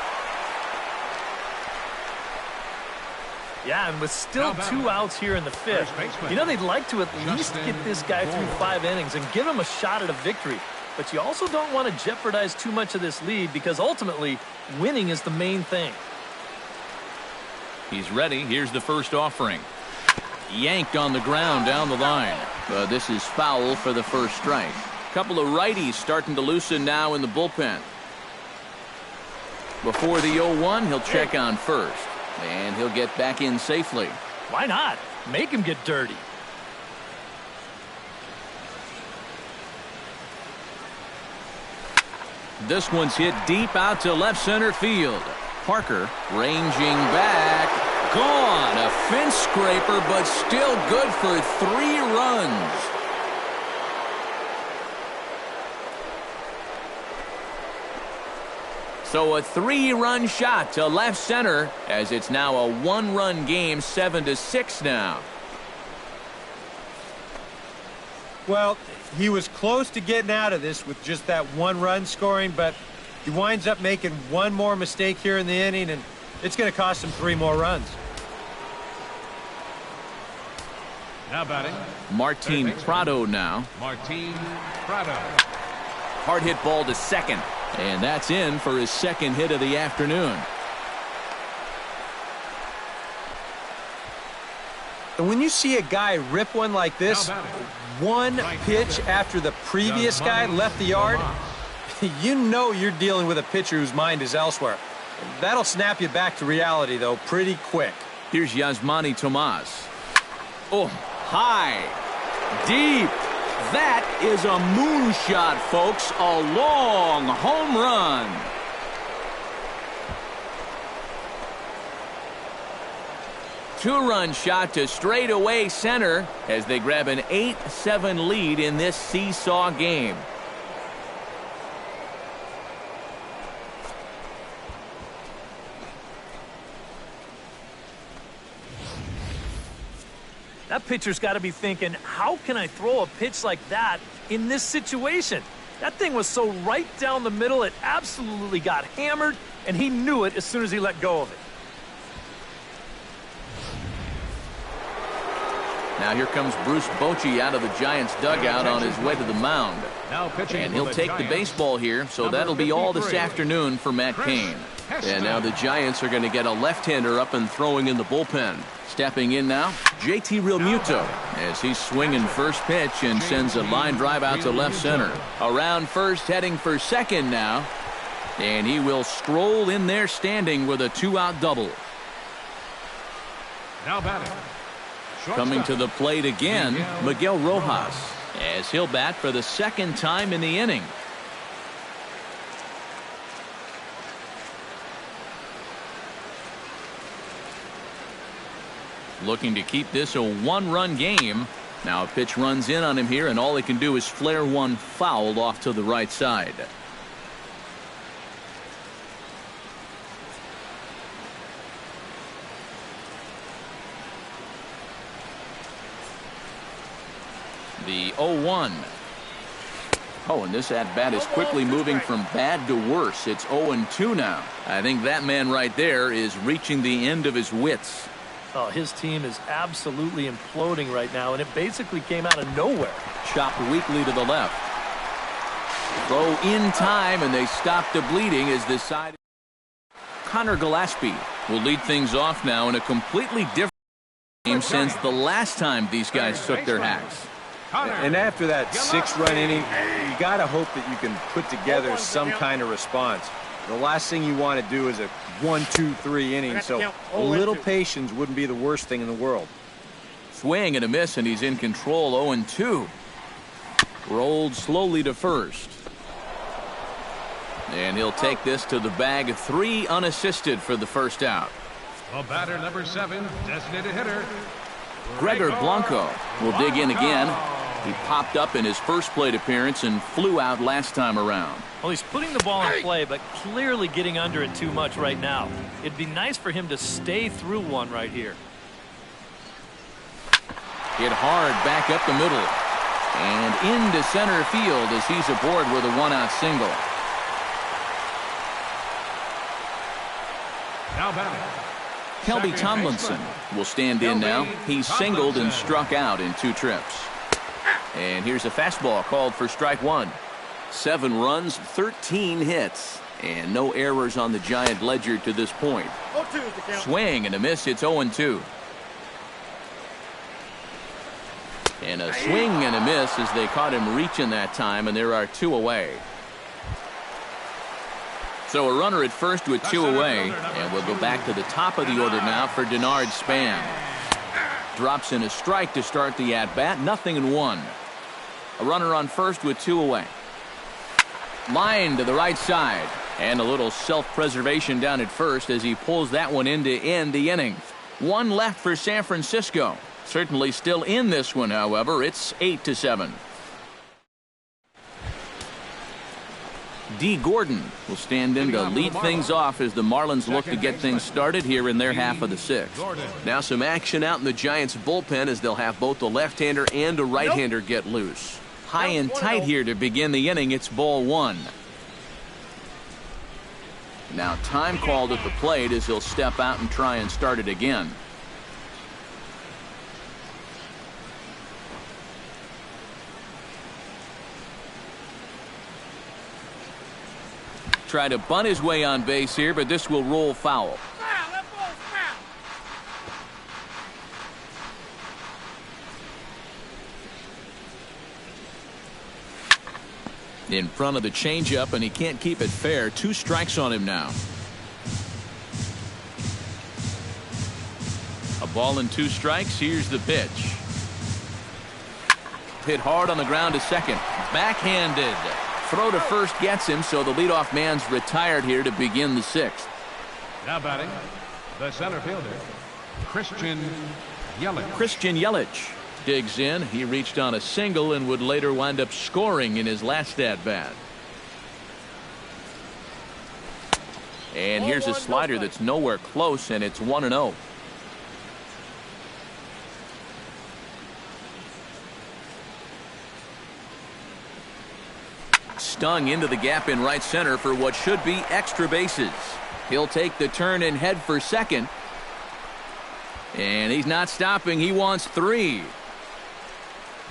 Speaker 4: Yeah, and with still 2 outs here in the 5th, you know they'd like to at least get this guy through 5 innings and give him a shot at a victory. But you also don't want to jeopardize too much of this lead because ultimately winning is the main thing.
Speaker 1: He's ready. Here's the first offering. Yanked on the ground down the line. But this is foul for the first strike. Couple of righties starting to loosen now in the bullpen. Before the 0-1, he'll check on first. And he'll get back in safely.
Speaker 4: Why not? Make him get dirty.
Speaker 1: This one's hit deep out to left center field. Parker ranging back. Gone. A fence scraper, but still good for 3 runs. So a 3-run shot to left center as it's now a 1-run game, 7-6 now.
Speaker 2: Well, he was close to getting out of this with just that 1-run scoring, but he winds up making one more mistake here in the inning, and it's going to cost him 3 more runs.
Speaker 3: now batting,
Speaker 1: Martin Prado now.
Speaker 3: Martin Prado.
Speaker 1: Hard hit ball to second. And that's in for his second hit of the afternoon.
Speaker 2: And when you see a guy rip one like this, one pitch after the previous guy left the yard, you know you're dealing with a pitcher whose mind is elsewhere. That'll snap you back to reality, though, pretty quick.
Speaker 1: Here's Yasmani Tomas. Oh, high, deep. That is a moonshot, folks. A long home run. Two-run shot to straightaway center as they grab an 8-7 lead in this seesaw game.
Speaker 4: That pitcher's got to be thinking, how can I throw a pitch like that in this situation? That thing was so right down the middle, it absolutely got hammered, and he knew it as soon as he let go of it.
Speaker 1: Now here comes Bruce Bochy out of the Giants dugout on his way to the mound.
Speaker 3: Now pitching
Speaker 1: And
Speaker 3: for
Speaker 1: he'll
Speaker 3: the
Speaker 1: take the
Speaker 3: Giants,
Speaker 1: baseball here, so
Speaker 3: number
Speaker 1: that'll be all this
Speaker 3: 53,
Speaker 1: afternoon for Matt Cain. And now the Giants are going to get a left-hander up and throwing in the bullpen. Stepping in now, JT Realmuto, as he's swinging first pitch and sends a line drive out to left center. Around first, heading for second now. And he will stroll in there standing with a 2-out double.
Speaker 3: Now batting.
Speaker 1: Coming to the plate again, Miguel Rojas, as he'll bat for the second time in the inning. Looking to keep this a one-run game. Now a pitch runs in on him here, and all he can do is flare one foul off to the right side. The 0-1. Oh, and this at-bat is quickly moving from bad to worse. It's 0-2 now. I think that man right there is reaching the end of his wits.
Speaker 4: Oh, his team is absolutely imploding right now, and it basically came out of nowhere.
Speaker 1: Chopped weakly to the left. Throw in time, and they stop the bleeding as this side. Connor Gillespie will lead things off now in a completely different game since the last time these guys took their hacks.
Speaker 2: And after that 6-run inning, you got to hope that you can put together some kind of response. The last thing you want to do is a 1-2-3 inning, so a little patience wouldn't be the worst thing in the world.
Speaker 1: Swing and a miss, and he's in control. 0-2. Rolled slowly to first. And he'll take this to the bag. 3 unassisted for the first out.
Speaker 3: A batter number 7, designated hitter.
Speaker 1: Gregor Blanco will dig in again. He popped up in his first plate appearance and flew out last time around.
Speaker 4: Well, he's putting the ball in play, but clearly getting under it too much right now. It'd be nice for him to stay through one right here.
Speaker 1: Hit hard back up the middle. And into center field as he's aboard with a 1-out single.
Speaker 3: Now batting.
Speaker 1: Kelby Tomlinson will stand in now. He's singled and struck out in 2 trips. And here's a fastball called for strike 1. 7 runs, 13 hits, and no errors on the Giant ledger to this point. Swing and a miss. It's 0-2. And a swing and a miss as they caught him reaching that time, and there are 2 away. So a runner at first with 2 away, and we'll go back to the top of the order now for Denard Span. Drops in a strike to start the at-bat, 0-1. A runner on first with 2 away. Line to the right side, and a little self-preservation down at first as he pulls that one in to end the inning. 1 left for San Francisco. Certainly still in this one, however. It's 8-7. D. Gordon will stand in to lead things off as the Marlins look to get things started here in their half of the 6th. Now some action out in the Giants bullpen as they'll have both the left-hander and a right-hander get loose. High and tight here to begin the inning. It's ball 1. Now time called at the plate as he'll step out and try and start it again. Try to bunt his way on base here, but this will roll foul. In front of the changeup, and he can't keep it fair. 2 strikes on him now. A ball and 2 strikes. Here's the pitch. Hit hard on the ground to second. Backhanded. Throw to first gets him, so the leadoff man's retired here to begin the 6th.
Speaker 3: Now batting, the center fielder, Christian Yelich.
Speaker 1: Christian Yelich digs in. He reached on a single and would later wind up scoring in his last at-bat. And here's a slider that's nowhere close, and it's 1-0. stung into the gap in right center for what should be extra bases. He'll take the turn and head for second. And he's not stopping. He wants 3.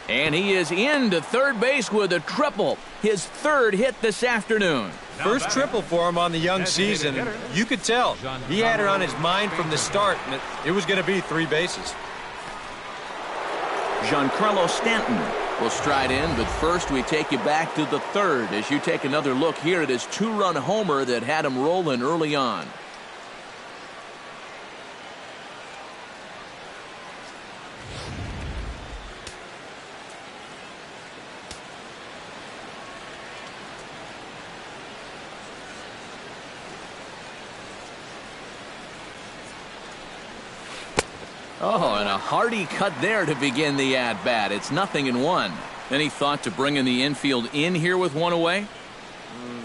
Speaker 1: And he is into third base with a triple. His 3rd hit this afternoon.
Speaker 2: First triple for him on the young season. And you could tell he had it on his mind from the start, and it was going to be 3 bases.
Speaker 1: Giancarlo Stanton will stride in, but first we take you back to the 3rd as you take another look here at his 2-run homer that had him rolling early on. Oh, and a hearty cut there to begin the at-bat. It's 0-1. Any thought to bringing the infield in here with one away?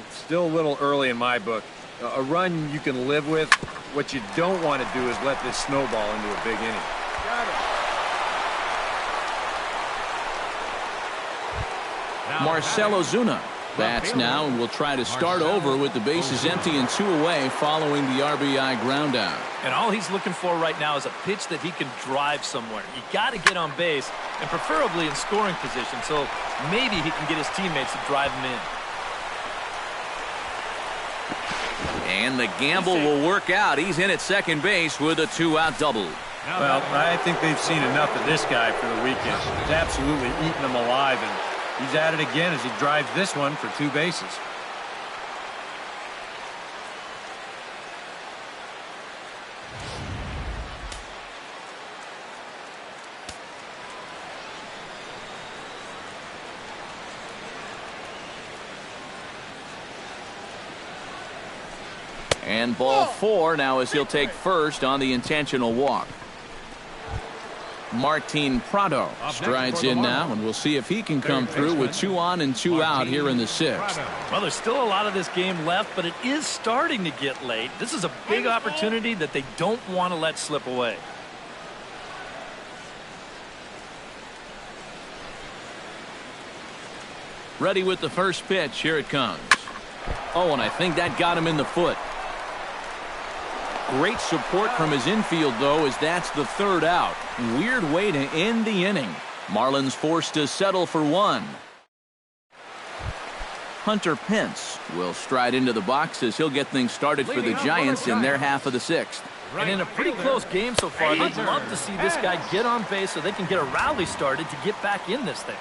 Speaker 2: Still a little early in my book. A run you can live with. What you don't want to do is let this snowball into a big inning.
Speaker 1: Marcell Ozuna bats now and will try to start over with the bases empty and 2 away following the RBI ground out.
Speaker 4: And all he's looking for right now is a pitch that he can drive somewhere. You got to get on base, and preferably in scoring position, so maybe he can get his teammates to drive him in.
Speaker 1: And the gamble will work out. He's in at second base with a 2-out double.
Speaker 2: Well, I think they've seen enough of this guy for the weekend. He's absolutely eaten them alive, and he's at it again as he drives this one for 2 bases.
Speaker 1: And ball 4 now as he'll take first on the intentional walk. Martin Prado strides in now, and we'll see if he can come through with 2 on and 2 out here in the 6th.
Speaker 4: Well, there's still a lot of this game left, but it is starting to get late. This is a big opportunity that they don't want to let slip away.
Speaker 1: Ready with the first pitch. Here it comes. Oh, and I think that got him in the foot. Great support from his infield, though, as that's the 3rd out. Weird way to end the inning. Marlins forced to settle for 1. Hunter Pence will stride into the box as he'll get things started for the Giants in their half of the 6th.
Speaker 4: And in a pretty close game so far, they'd love to see this guy get on base so they can get a rally started to get back in this thing.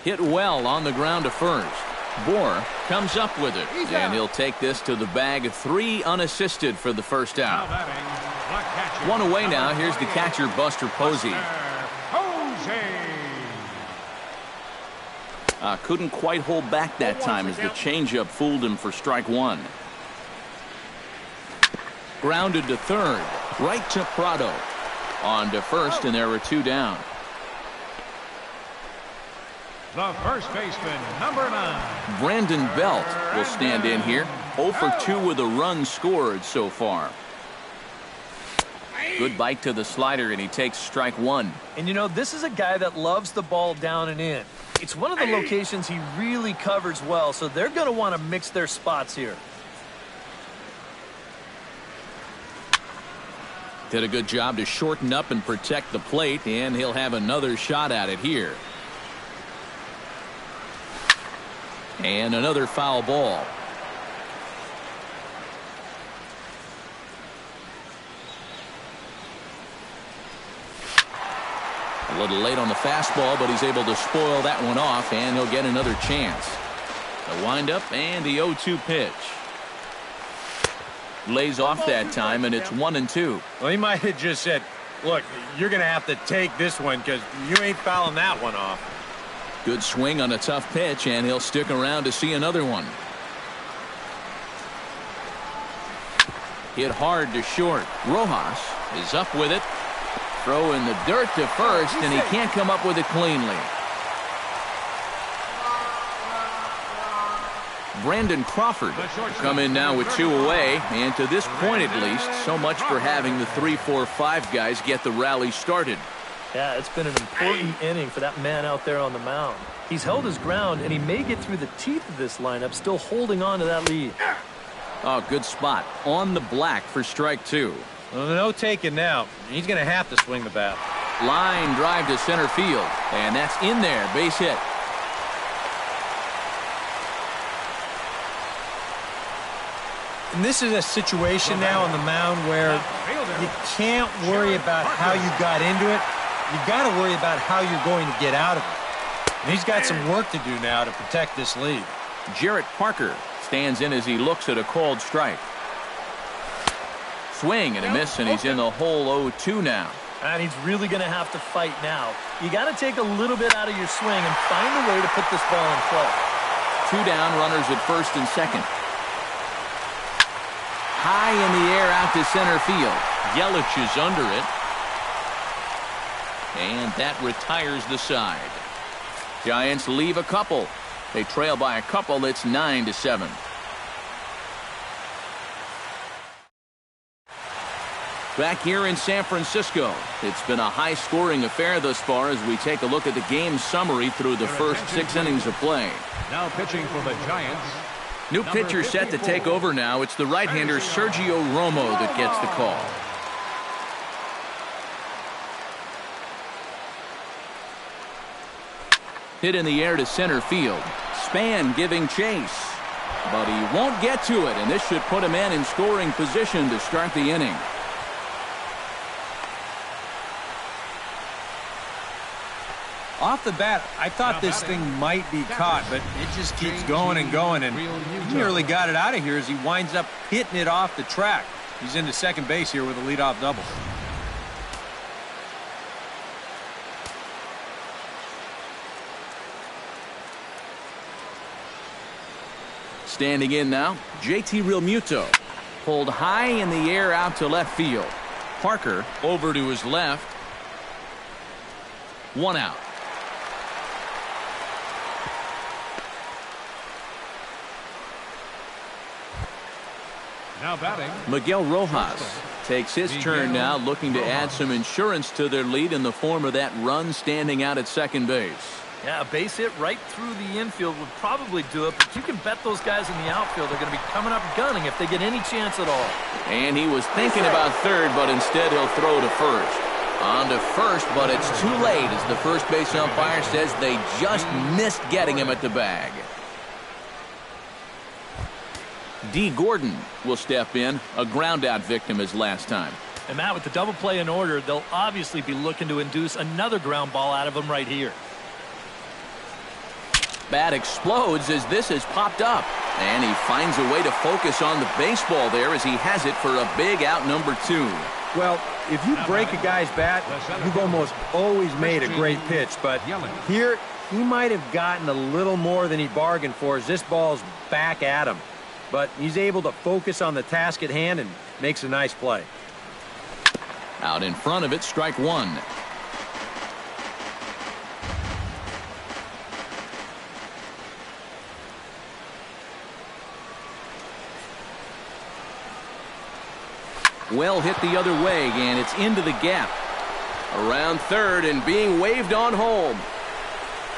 Speaker 1: Hit well on the ground to first. Bohr comes up with it, and he'll take this to the bag. 3 unassisted for the first out. 1 away now. Here's the catcher, Buster Posey. Couldn't quite hold back that time as the changeup fooled him for strike 1. Grounded to third. Right to Prado. On to first, and there were 2 down.
Speaker 3: The first baseman, number 9.
Speaker 1: Brandon Belt will stand in here. 0 for 2 with a run scored so far. Good bite to the slider, and he takes strike 1.
Speaker 4: And you know, this is a guy that loves the ball down and in. It's one of the locations he really covers well, so they're going to want to mix their spots here.
Speaker 1: Did a good job to shorten up and protect the plate, and he'll have another shot at it here. And another foul ball. A little late on the fastball, but he's able to spoil that one off, and he'll get another chance. The windup and the 0-2 pitch. Lays off that time, and it's 1-2.
Speaker 2: Well, he might have just said, look, you're going to have to take this one because you ain't fouling that one off.
Speaker 1: Good swing on a tough pitch, and he'll stick around to see another one. Hit hard to short. Rojas is up with it. Throw in the dirt to first, and he can't come up with it cleanly. Brandon Crawford will come in now with 2 away, and to this point at least, so much for having the 3-4-5 guys get the rally started.
Speaker 4: Yeah, it's been an important inning for that man out there on the mound. He's held his ground, and he may get through the teeth of this lineup, still holding on to that lead.
Speaker 1: Oh, good spot. On the black for strike 2.
Speaker 2: Well, no taking now. He's going to have to swing the bat.
Speaker 1: Line drive to center field, and that's in there. Base hit.
Speaker 2: And this is a situation now on the mound where you can't worry about how you got into it. You got to worry about how you're going to get out of it. And he's got some work to do now to protect this lead.
Speaker 1: Jarrett Parker stands in as he looks at a called strike. Swing and a miss, and he's in the hole 0-2 now.
Speaker 4: And he's really going to have to fight now. You got to take a little bit out of your swing and find a way to put this ball in play.
Speaker 1: 2 down, runners at first and second. High in the air out to center field. Yelich is under it. And that retires the side. Giants leave a couple. They trail by a couple. It's 9-7. Back here in San Francisco, it's been a high-scoring affair thus far as we take a look at the game summary through the first 6 innings of play.
Speaker 3: Now pitching for the Giants.
Speaker 1: New pitcher set to take over now. It's the right-hander Sergio Romo that gets the call. Hit in the air to center field. Span giving chase. But he won't get to it, and this should put a man in scoring position to start the inning.
Speaker 2: Off the bat, I thought this thing might be caught, but it just keeps going and going, and he nearly got it out of here as he winds up hitting it off the track. He's into second base here with a leadoff double.
Speaker 1: Standing in now, JT Realmuto. Pulled high in the air out to left field. Parker over to his left. 1 out.
Speaker 3: Now batting,
Speaker 1: Miguel Rojas takes his turn now, looking to add some insurance to their lead in the form of that run standing out at second base.
Speaker 4: Yeah, a base hit right through the infield would probably do it, but you can bet those guys in the outfield are going to be coming up gunning if they get any chance at all.
Speaker 1: And he was thinking about third, but instead he'll throw to first. On to first, but it's too late as the first base umpire says they just missed getting him at the bag. D. Gordon will step in, a ground-out victim as last time.
Speaker 4: And Matt, with the double play in order, they'll obviously be looking to induce another ground ball out of him right here.
Speaker 1: Bat explodes as this has popped up. And he finds a way to focus on the baseball there as he has it for a big out number 2.
Speaker 2: Well, if you break a guy's bat, you've almost always made a great pitch. But here, he might have gotten a little more than he bargained for as this ball's back at him. But he's able to focus on the task at hand and makes a nice play.
Speaker 1: Out in front of it, strike 1. Well hit the other way, and it's into the gap. Around third and being waved on home.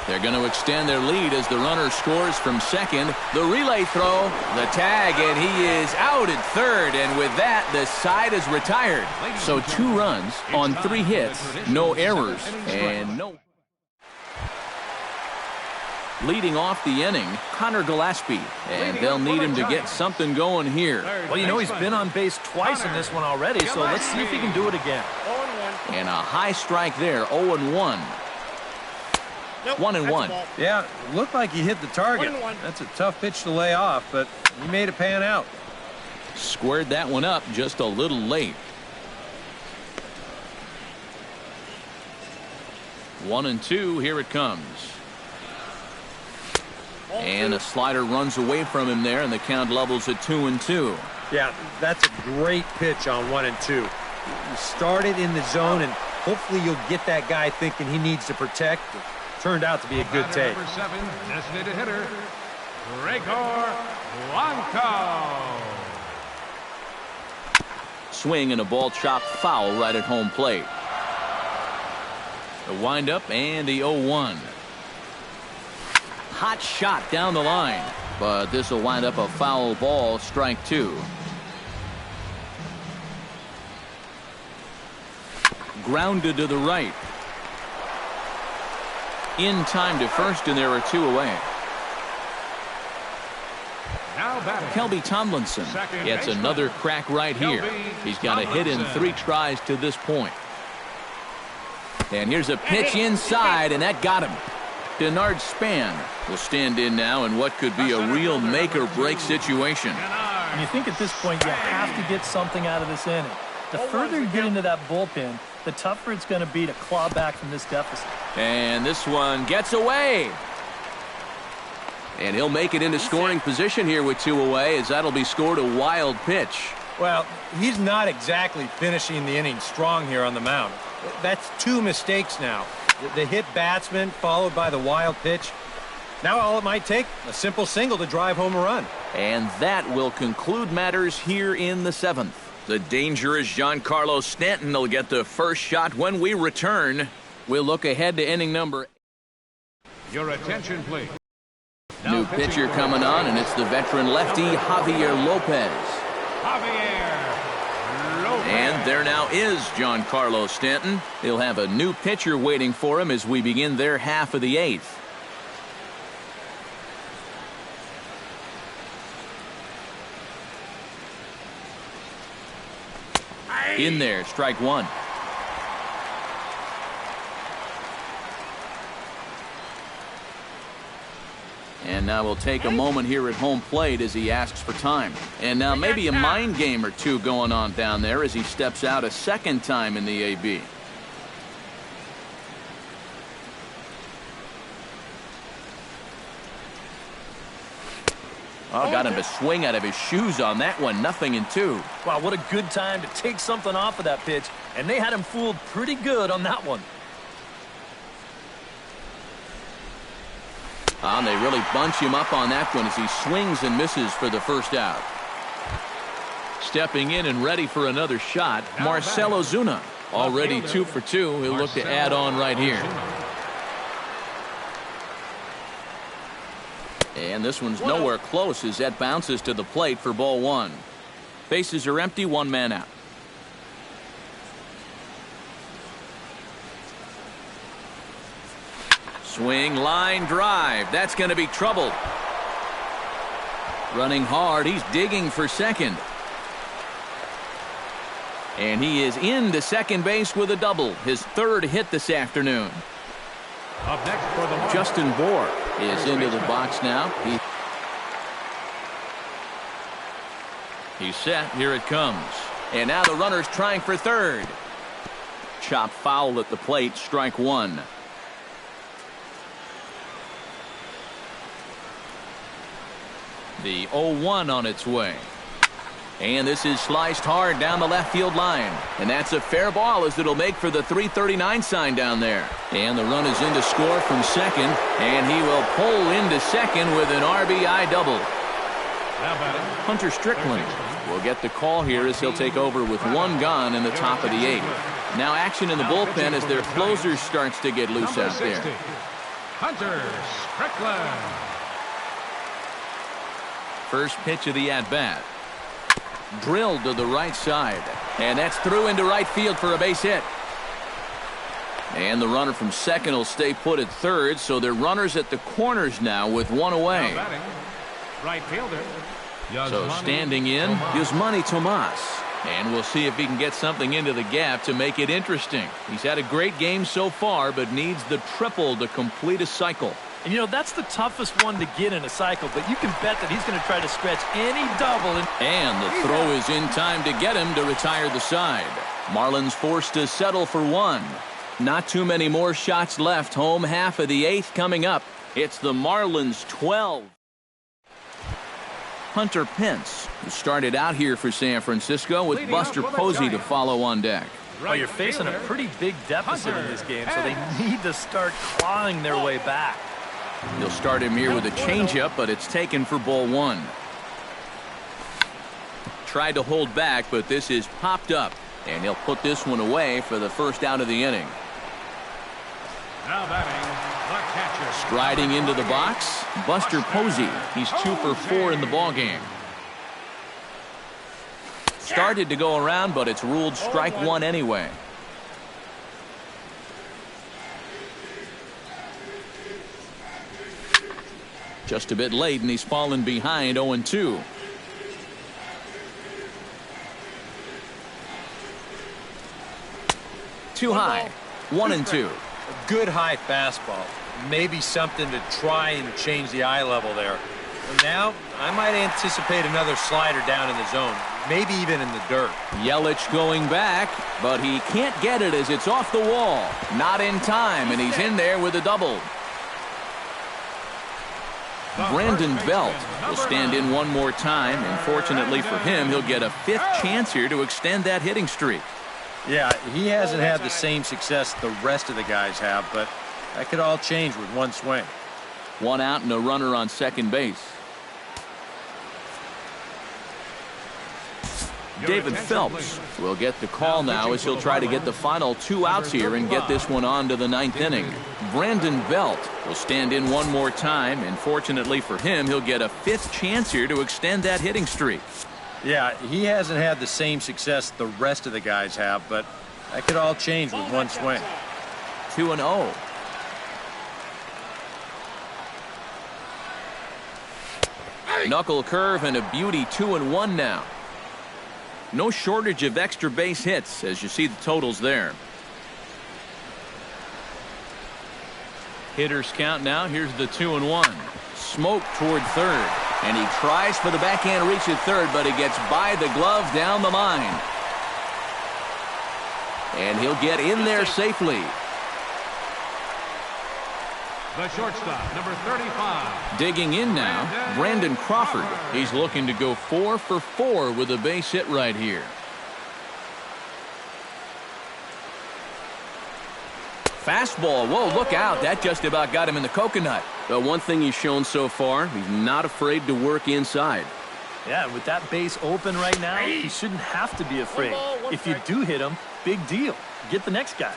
Speaker 1: They're going to extend their lead as the runner scores from second. The relay throw, the tag, and he is out at third. And with that, the side is retired. So 2 runs on 3 hits, no errors, and no. Leading off the inning, Connor Gillespie, and they'll need him to get something going here.
Speaker 4: Well, you know, he's been on base twice in this one already, so let's see if he can do it again.
Speaker 1: And a high strike there, 0-1. 1-1.
Speaker 2: Yeah, looked like he hit the target. That's a tough pitch to lay off, but he made it pan out.
Speaker 1: Squared that one up just a little late. 1-2, here it comes. And a slider runs away from him there, and the count levels at 2-2.
Speaker 2: Yeah, that's a great pitch on 1-2. You started in the zone, and hopefully you'll get that guy thinking he needs to protect. It turned out to be a good take.
Speaker 3: number 7, designated hitter, Gregor Blanco.
Speaker 1: Swing and a ball chopped foul right at home plate. The windup and the 0-1. Hot shot down the line, but this will wind up a foul ball, strike 2. Grounded to the right. In time to first, and there are 2 away.
Speaker 3: Now batting.
Speaker 1: Kelby Tomlinson gets another crack right here. He's got a hit in 3 tries to this point. And here's a pitch inside, and that got him. Denard Span will stand in now in what could be a real make-or-break situation.
Speaker 4: And you think at this point you have to get something out of this inning. The further you get into that bullpen, the tougher it's going to be to claw back from this deficit.
Speaker 1: And this one gets away. And he'll make it into scoring position here with 2 away, as that'll be scored a wild pitch.
Speaker 2: Well, he's not exactly finishing the inning strong here on the mound. That's 2 mistakes now. The hit batsman followed by the wild pitch. Now all it might take, a simple single to drive home a run.
Speaker 1: And that will conclude matters here in the 7th. The dangerous Giancarlo Stanton will get the first shot when we return. We'll look ahead to inning number.
Speaker 3: Your attention, please.
Speaker 1: New pitcher coming on, and it's the veteran lefty, Javier Lopez. And there now is Giancarlo Stanton. He'll have a new pitcher waiting for him as we begin their half of the 8th. In there, strike 1. And now we'll take a moment here at home plate as he asks for time. And now maybe a mind game or 2 going on down there as he steps out a second time in the AB. Oh, got him to swing out of his shoes on that one. 0-2.
Speaker 4: Wow, what a good time to take something off of that pitch. And they had him fooled pretty good on that one.
Speaker 1: And they really bunch him up on that one as he swings and misses for the first out. Stepping in and ready for another shot, Marcell Ozuna. Already 2 for 2. He'll look to add on right here. And this one's nowhere close as that bounces to the plate for ball 1. Bases are empty, 1 man out. Swing, line, drive. That's going to be trouble. Running hard. He's digging for second. And he is into second base with a double. His 3rd hit this afternoon.
Speaker 3: Up next for the
Speaker 1: Justin Bour is into the box now. He's set. Here it comes. And now the runner's trying for 3rd. Chop foul at the plate. Strike 1. The 0-1 on its way. And this is sliced hard down the left field line. And that's a fair ball as it'll make for the 339 sign down there. And the run is in to score from second. And he will pull into second with an RBI double. Hunter Strickland will get the call here as he'll take over with 1 gone in the top of the 8th. Now action in the bullpen as their closer starts to get loose out there.
Speaker 3: Hunter Strickland.
Speaker 1: First pitch of the at-bat. Drilled to the right side. And that's through into right field for a base hit. And the runner from second will stay put at 3rd, so they're runners at the corners now with 1 away.
Speaker 3: Right fielder.
Speaker 1: So standing in, Yasmani Tomas. And we'll see if he can get something into the gap to make it interesting. He's had a great game so far, but needs the triple to complete a cycle.
Speaker 4: And, you know, that's the toughest one to get in a cycle, but you can bet that he's going to try to stretch any double.
Speaker 1: And the throw is in time to get him to retire the side. Marlins forced to settle for 1. Not too many more shots left. Home half of the 8th coming up. It's the Marlins 12. Hunter Pence, who started out here for San Francisco with Buster Posey to follow on deck.
Speaker 4: Well, you're facing a pretty big deficit in this game, so they need to start clawing their way back.
Speaker 1: He'll start him here with a changeup, but it's taken for ball 1. Tried to hold back, but this is popped up, and he'll put this one away for the first out of the inning.
Speaker 3: Now batting, the catcher.
Speaker 1: Striding into the box, Buster Posey. He's 2 for 4 in the ballgame. Started to go around, but it's ruled strike one anyway. Just a bit late, and he's fallen behind 0-2. Too high. 1-2.
Speaker 2: A good high fastball. Maybe something to try and change the eye level there. And now, I might anticipate another slider down in the zone. Maybe even in the dirt.
Speaker 1: Yelich going back, but he can't get it as it's off the wall. Not in time, and he's in there with a double. Brandon Belt will stand in one more time, and fortunately for him, he'll get a 5th chance here to extend that hitting streak.
Speaker 2: Yeah, he hasn't had the same success the rest of the guys have, but that could all change with one swing.
Speaker 1: 1 out and a runner on second base. David Phelps will get the call now as he'll try to get the final 2 outs here and get this one on to the 9th inning. Brandon Belt will stand in one more time, and fortunately for him, he'll get a 5th chance here to extend that hitting streak.
Speaker 2: Yeah, he hasn't had the same success the rest of the guys have, but that could all change with one swing.
Speaker 1: 2-0. Knuckle curve and a beauty. 2-1 now. No shortage of extra base hits as you see the totals there. Hitters count now. Here's the 2-1. Smoke toward third, and he tries for the backhand reach at third, but he gets by the glove down the line, and he'll get in there safely.
Speaker 3: The shortstop, number 35.
Speaker 1: Digging in now, Brandon Crawford. He's looking to go 4 for 4 with a base hit right here. Fastball. Whoa, look out. That just about got him in the coconut. The one thing he's shown so far, he's not afraid to work inside.
Speaker 4: Yeah, with that base open right now, he shouldn't have to be afraid. If you do hit him, big deal. Get the next guy.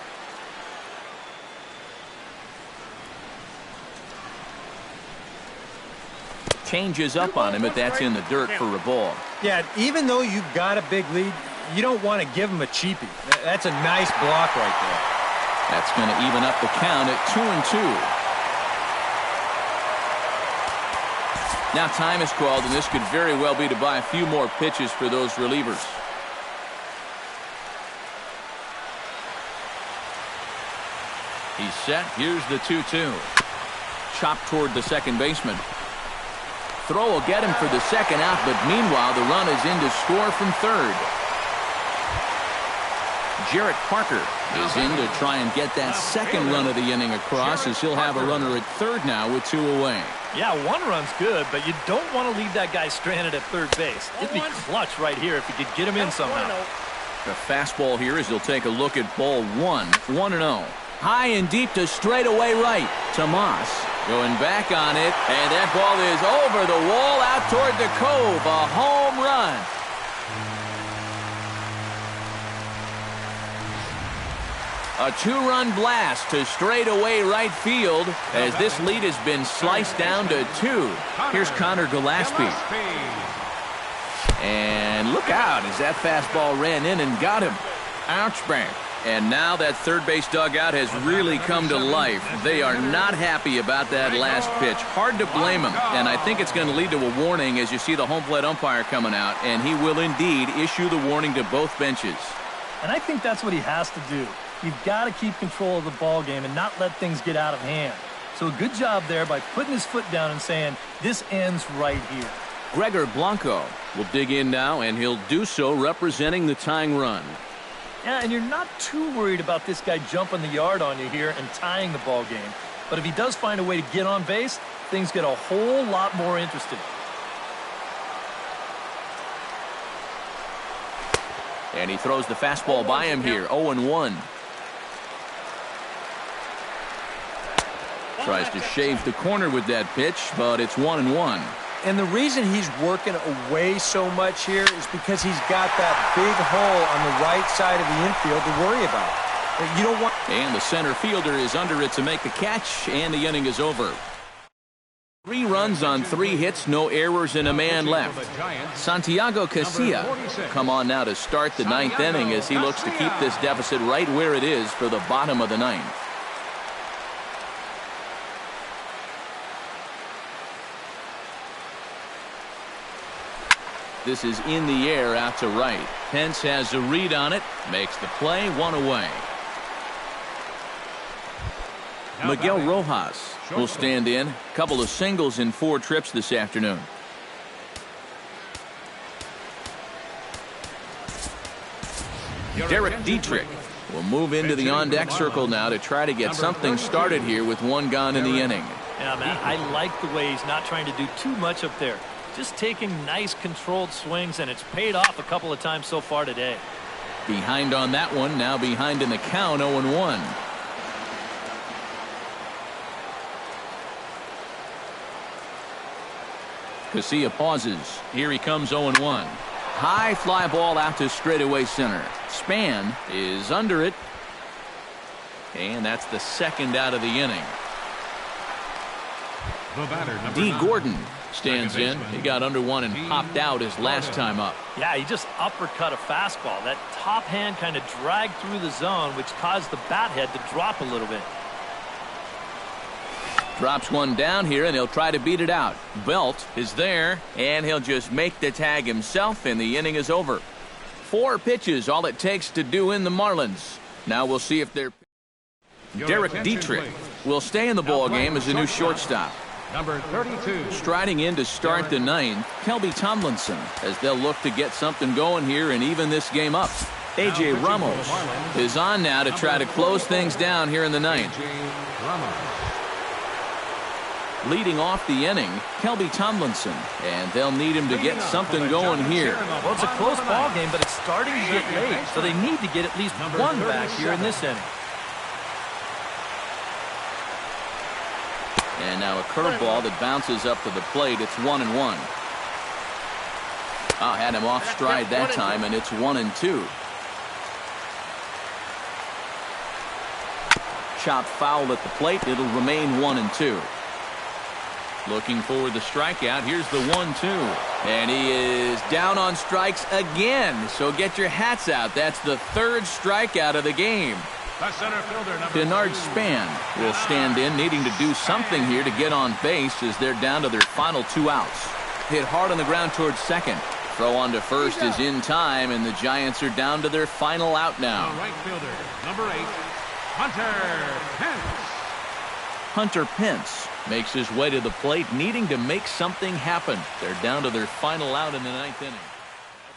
Speaker 1: Changes up on him, but that's in the dirt for a ball.
Speaker 2: Yeah, even though you've got a big lead, you don't want to give him a cheapie. That's a nice block right there.
Speaker 1: That's going to even up the count at 2-2. Now time is called, and this could very well be to buy a few more pitches for those relievers. He's set. Here's the 2-2. Chop toward the second baseman. Throw will get him for the second out, but meanwhile the run is in to score from third. Jarrett Parker is in to try and get that second run of the inning across, as he'll have a runner at third now with 2 away.
Speaker 4: Yeah, 1 run's good, but you don't want to leave that guy stranded at third base. It'd be clutch right here if you could get him in somehow.
Speaker 1: The fastball here as he'll take a look at ball 1. 1-0. High and deep to straightaway right. Tomas going back on it, and that ball is over the wall out toward the cove. A home run. A 2-run blast to straightaway right field as this lead has been sliced down to 2. Here's Connor Gillespie. And look out as that fastball ran in and got him. Ouch bang. And now that third base dugout has really come to life. They are not happy about that last pitch. Hard to blame them. And I think it's going to lead to a warning as you see the home plate umpire coming out. And he will indeed issue the warning to both benches.
Speaker 4: And I think that's what he has to do. You've got to keep control of the ball game and not let things get out of hand. So a good job there by putting his foot down and saying, this ends right here.
Speaker 1: Gregor Blanco will dig in now, and he'll do so representing the tying run.
Speaker 4: Yeah, and you're not too worried about this guy jumping the yard on you here and tying the ball game. But if he does find a way to get on base, things get a whole lot more interesting.
Speaker 1: And he throws the fastball by him here. 0-1. Tries to shave the corner with that pitch, but it's 1-1.
Speaker 2: And the reason he's working away so much here is because he's got that big hole on the right side of the infield to worry about. You don't want...
Speaker 1: And the center fielder is under it to make the catch, and the inning is over. 3 runs on 3 hits, no errors, and a man left. Santiago Casilla come on now to start the 9th inning as he looks to keep this deficit right where it is for the bottom of the 9th. This is in the air out to right. Pence has a read on it, makes the play, 1 away. Miguel Rojas will stand in. Couple of singles in 4 trips this afternoon. Derek Dietrich will move into the on-deck circle now to try to get something started here with 1 gone in the inning.
Speaker 4: Yeah, man, I like the way he's not trying to do too much up there. Just taking nice controlled swings, and it's paid off a couple of times so far today.
Speaker 1: Behind on that one, now behind in the count, 0-1. Casilla pauses. Here he comes, 0-1. High fly ball out to straightaway center. Span is under it. And that's the 2nd out of the inning. D. Gordon stands in. He got under 1 and popped out his last time up.
Speaker 4: Yeah, he just uppercut a fastball. That top hand kind of dragged through the zone, which caused the bat head to drop a little bit.
Speaker 1: Drops 1 down here, and he'll try to beat it out. Belt is there, and he'll just make the tag himself, and the inning is over. 4 pitches, all it takes to do in the Marlins. Now we'll see if they're... Derek Dietrich will stay in the ball game as a new shortstop.
Speaker 3: Number 32.
Speaker 1: Striding in to start the 9th, Kelby Tomlinson, as they'll look to get something going here and even this game up. A.J. Ramos is on now to try to close things down here in the 9th. Leading off the inning, Kelby Tomlinson, and they'll need him to get something going here.
Speaker 4: Well, it's a close ball game, but it's starting to get late, so they need to get at least 1 back here in this inning.
Speaker 1: And now a curveball that bounces up to the plate. It's 1-1. Oh, had him off stride that time, and it's 1-2. Chopped foul at the plate. It'll remain 1-2. Looking for the strikeout. Here's the 1-2. And he is down on strikes again. So get your hats out. That's the 3rd strikeout of the game. Denard Span will stand in, needing to do something here to get on base as they're down to their final 2 outs. Hit hard on the ground towards second. Throw on to first is in time, and the Giants are down to their final out now.
Speaker 3: Right fielder, number 8, Hunter Pence.
Speaker 1: Hunter Pence makes his way to the plate, needing to make something happen. They're down to their final out in the 9th inning.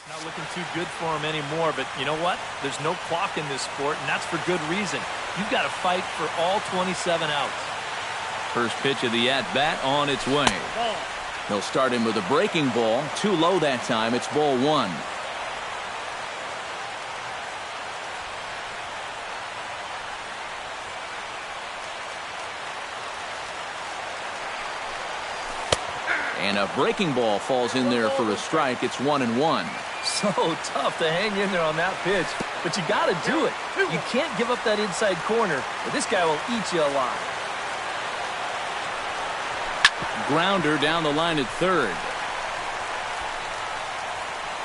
Speaker 4: Not looking too good for him anymore, but you know what? There's no clock in this sport, and that's for good reason. You've got to fight for all 27 outs.
Speaker 1: First pitch of the at-bat on its way. They'll start him with a breaking ball. Too low that time. It's ball 1. And a breaking ball falls in there for a strike. It's 1-1.
Speaker 4: So tough to hang in there on that pitch, but you got to do it. You can't give up that inside corner, or this guy will eat you alive.
Speaker 1: Grounder down the line at 3rd.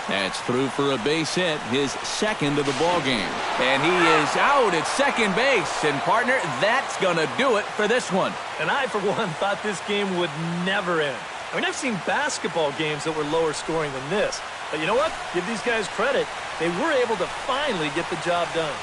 Speaker 1: That's through for a base hit, his 2nd of the ball game. And he is out at second base. And, partner, that's going to do it for this one.
Speaker 4: And I, for one, thought this game would never end. I mean, I've seen basketball games that were lower scoring than this. But you know what? Give these guys credit. They were able to finally get the job done.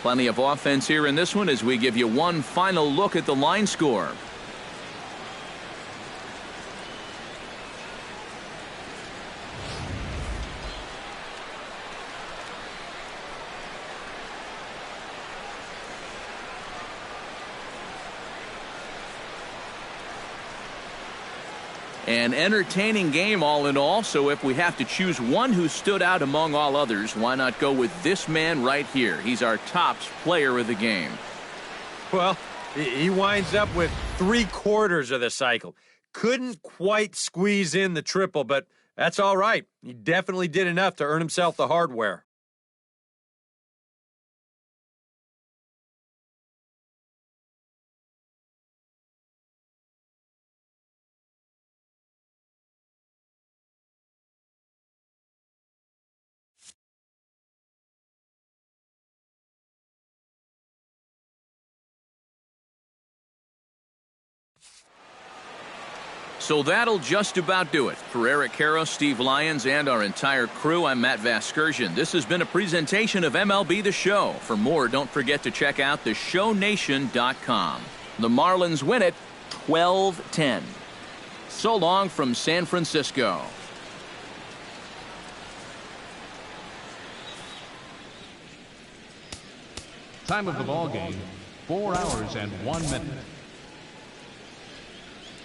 Speaker 1: Plenty of offense here in this one as we give you one final look at the line score. An entertaining game all in all, so if we have to choose one who stood out among all others, why not go with this man right here? He's our top player of the game.
Speaker 2: Well, he winds up with 3/4 of the cycle. Couldn't quite squeeze in the triple, but that's all right. He definitely did enough to earn himself the hardware.
Speaker 1: So that'll just about do it. For Eric Harrow, Steve Lyons, and our entire crew, I'm Matt Vasgersian. This has been a presentation of MLB The Show. For more, don't forget to check out theshownation.com. The Marlins win it 12-10. So long from San Francisco.
Speaker 3: Time of the ball game, 4 hours and 1 minute.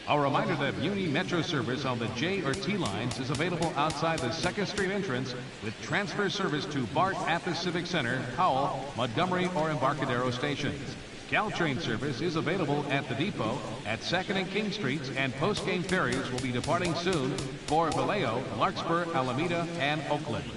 Speaker 3: A reminder that Muni Metro service on the J or T lines is available outside the 2nd Street entrance with transfer service to BART at the Civic Center, Powell, Montgomery, or Embarcadero stations. Caltrain service is available at the depot at 2nd and King Streets, and post-game ferries will be departing soon for Vallejo, Larkspur, Alameda, and Oakland.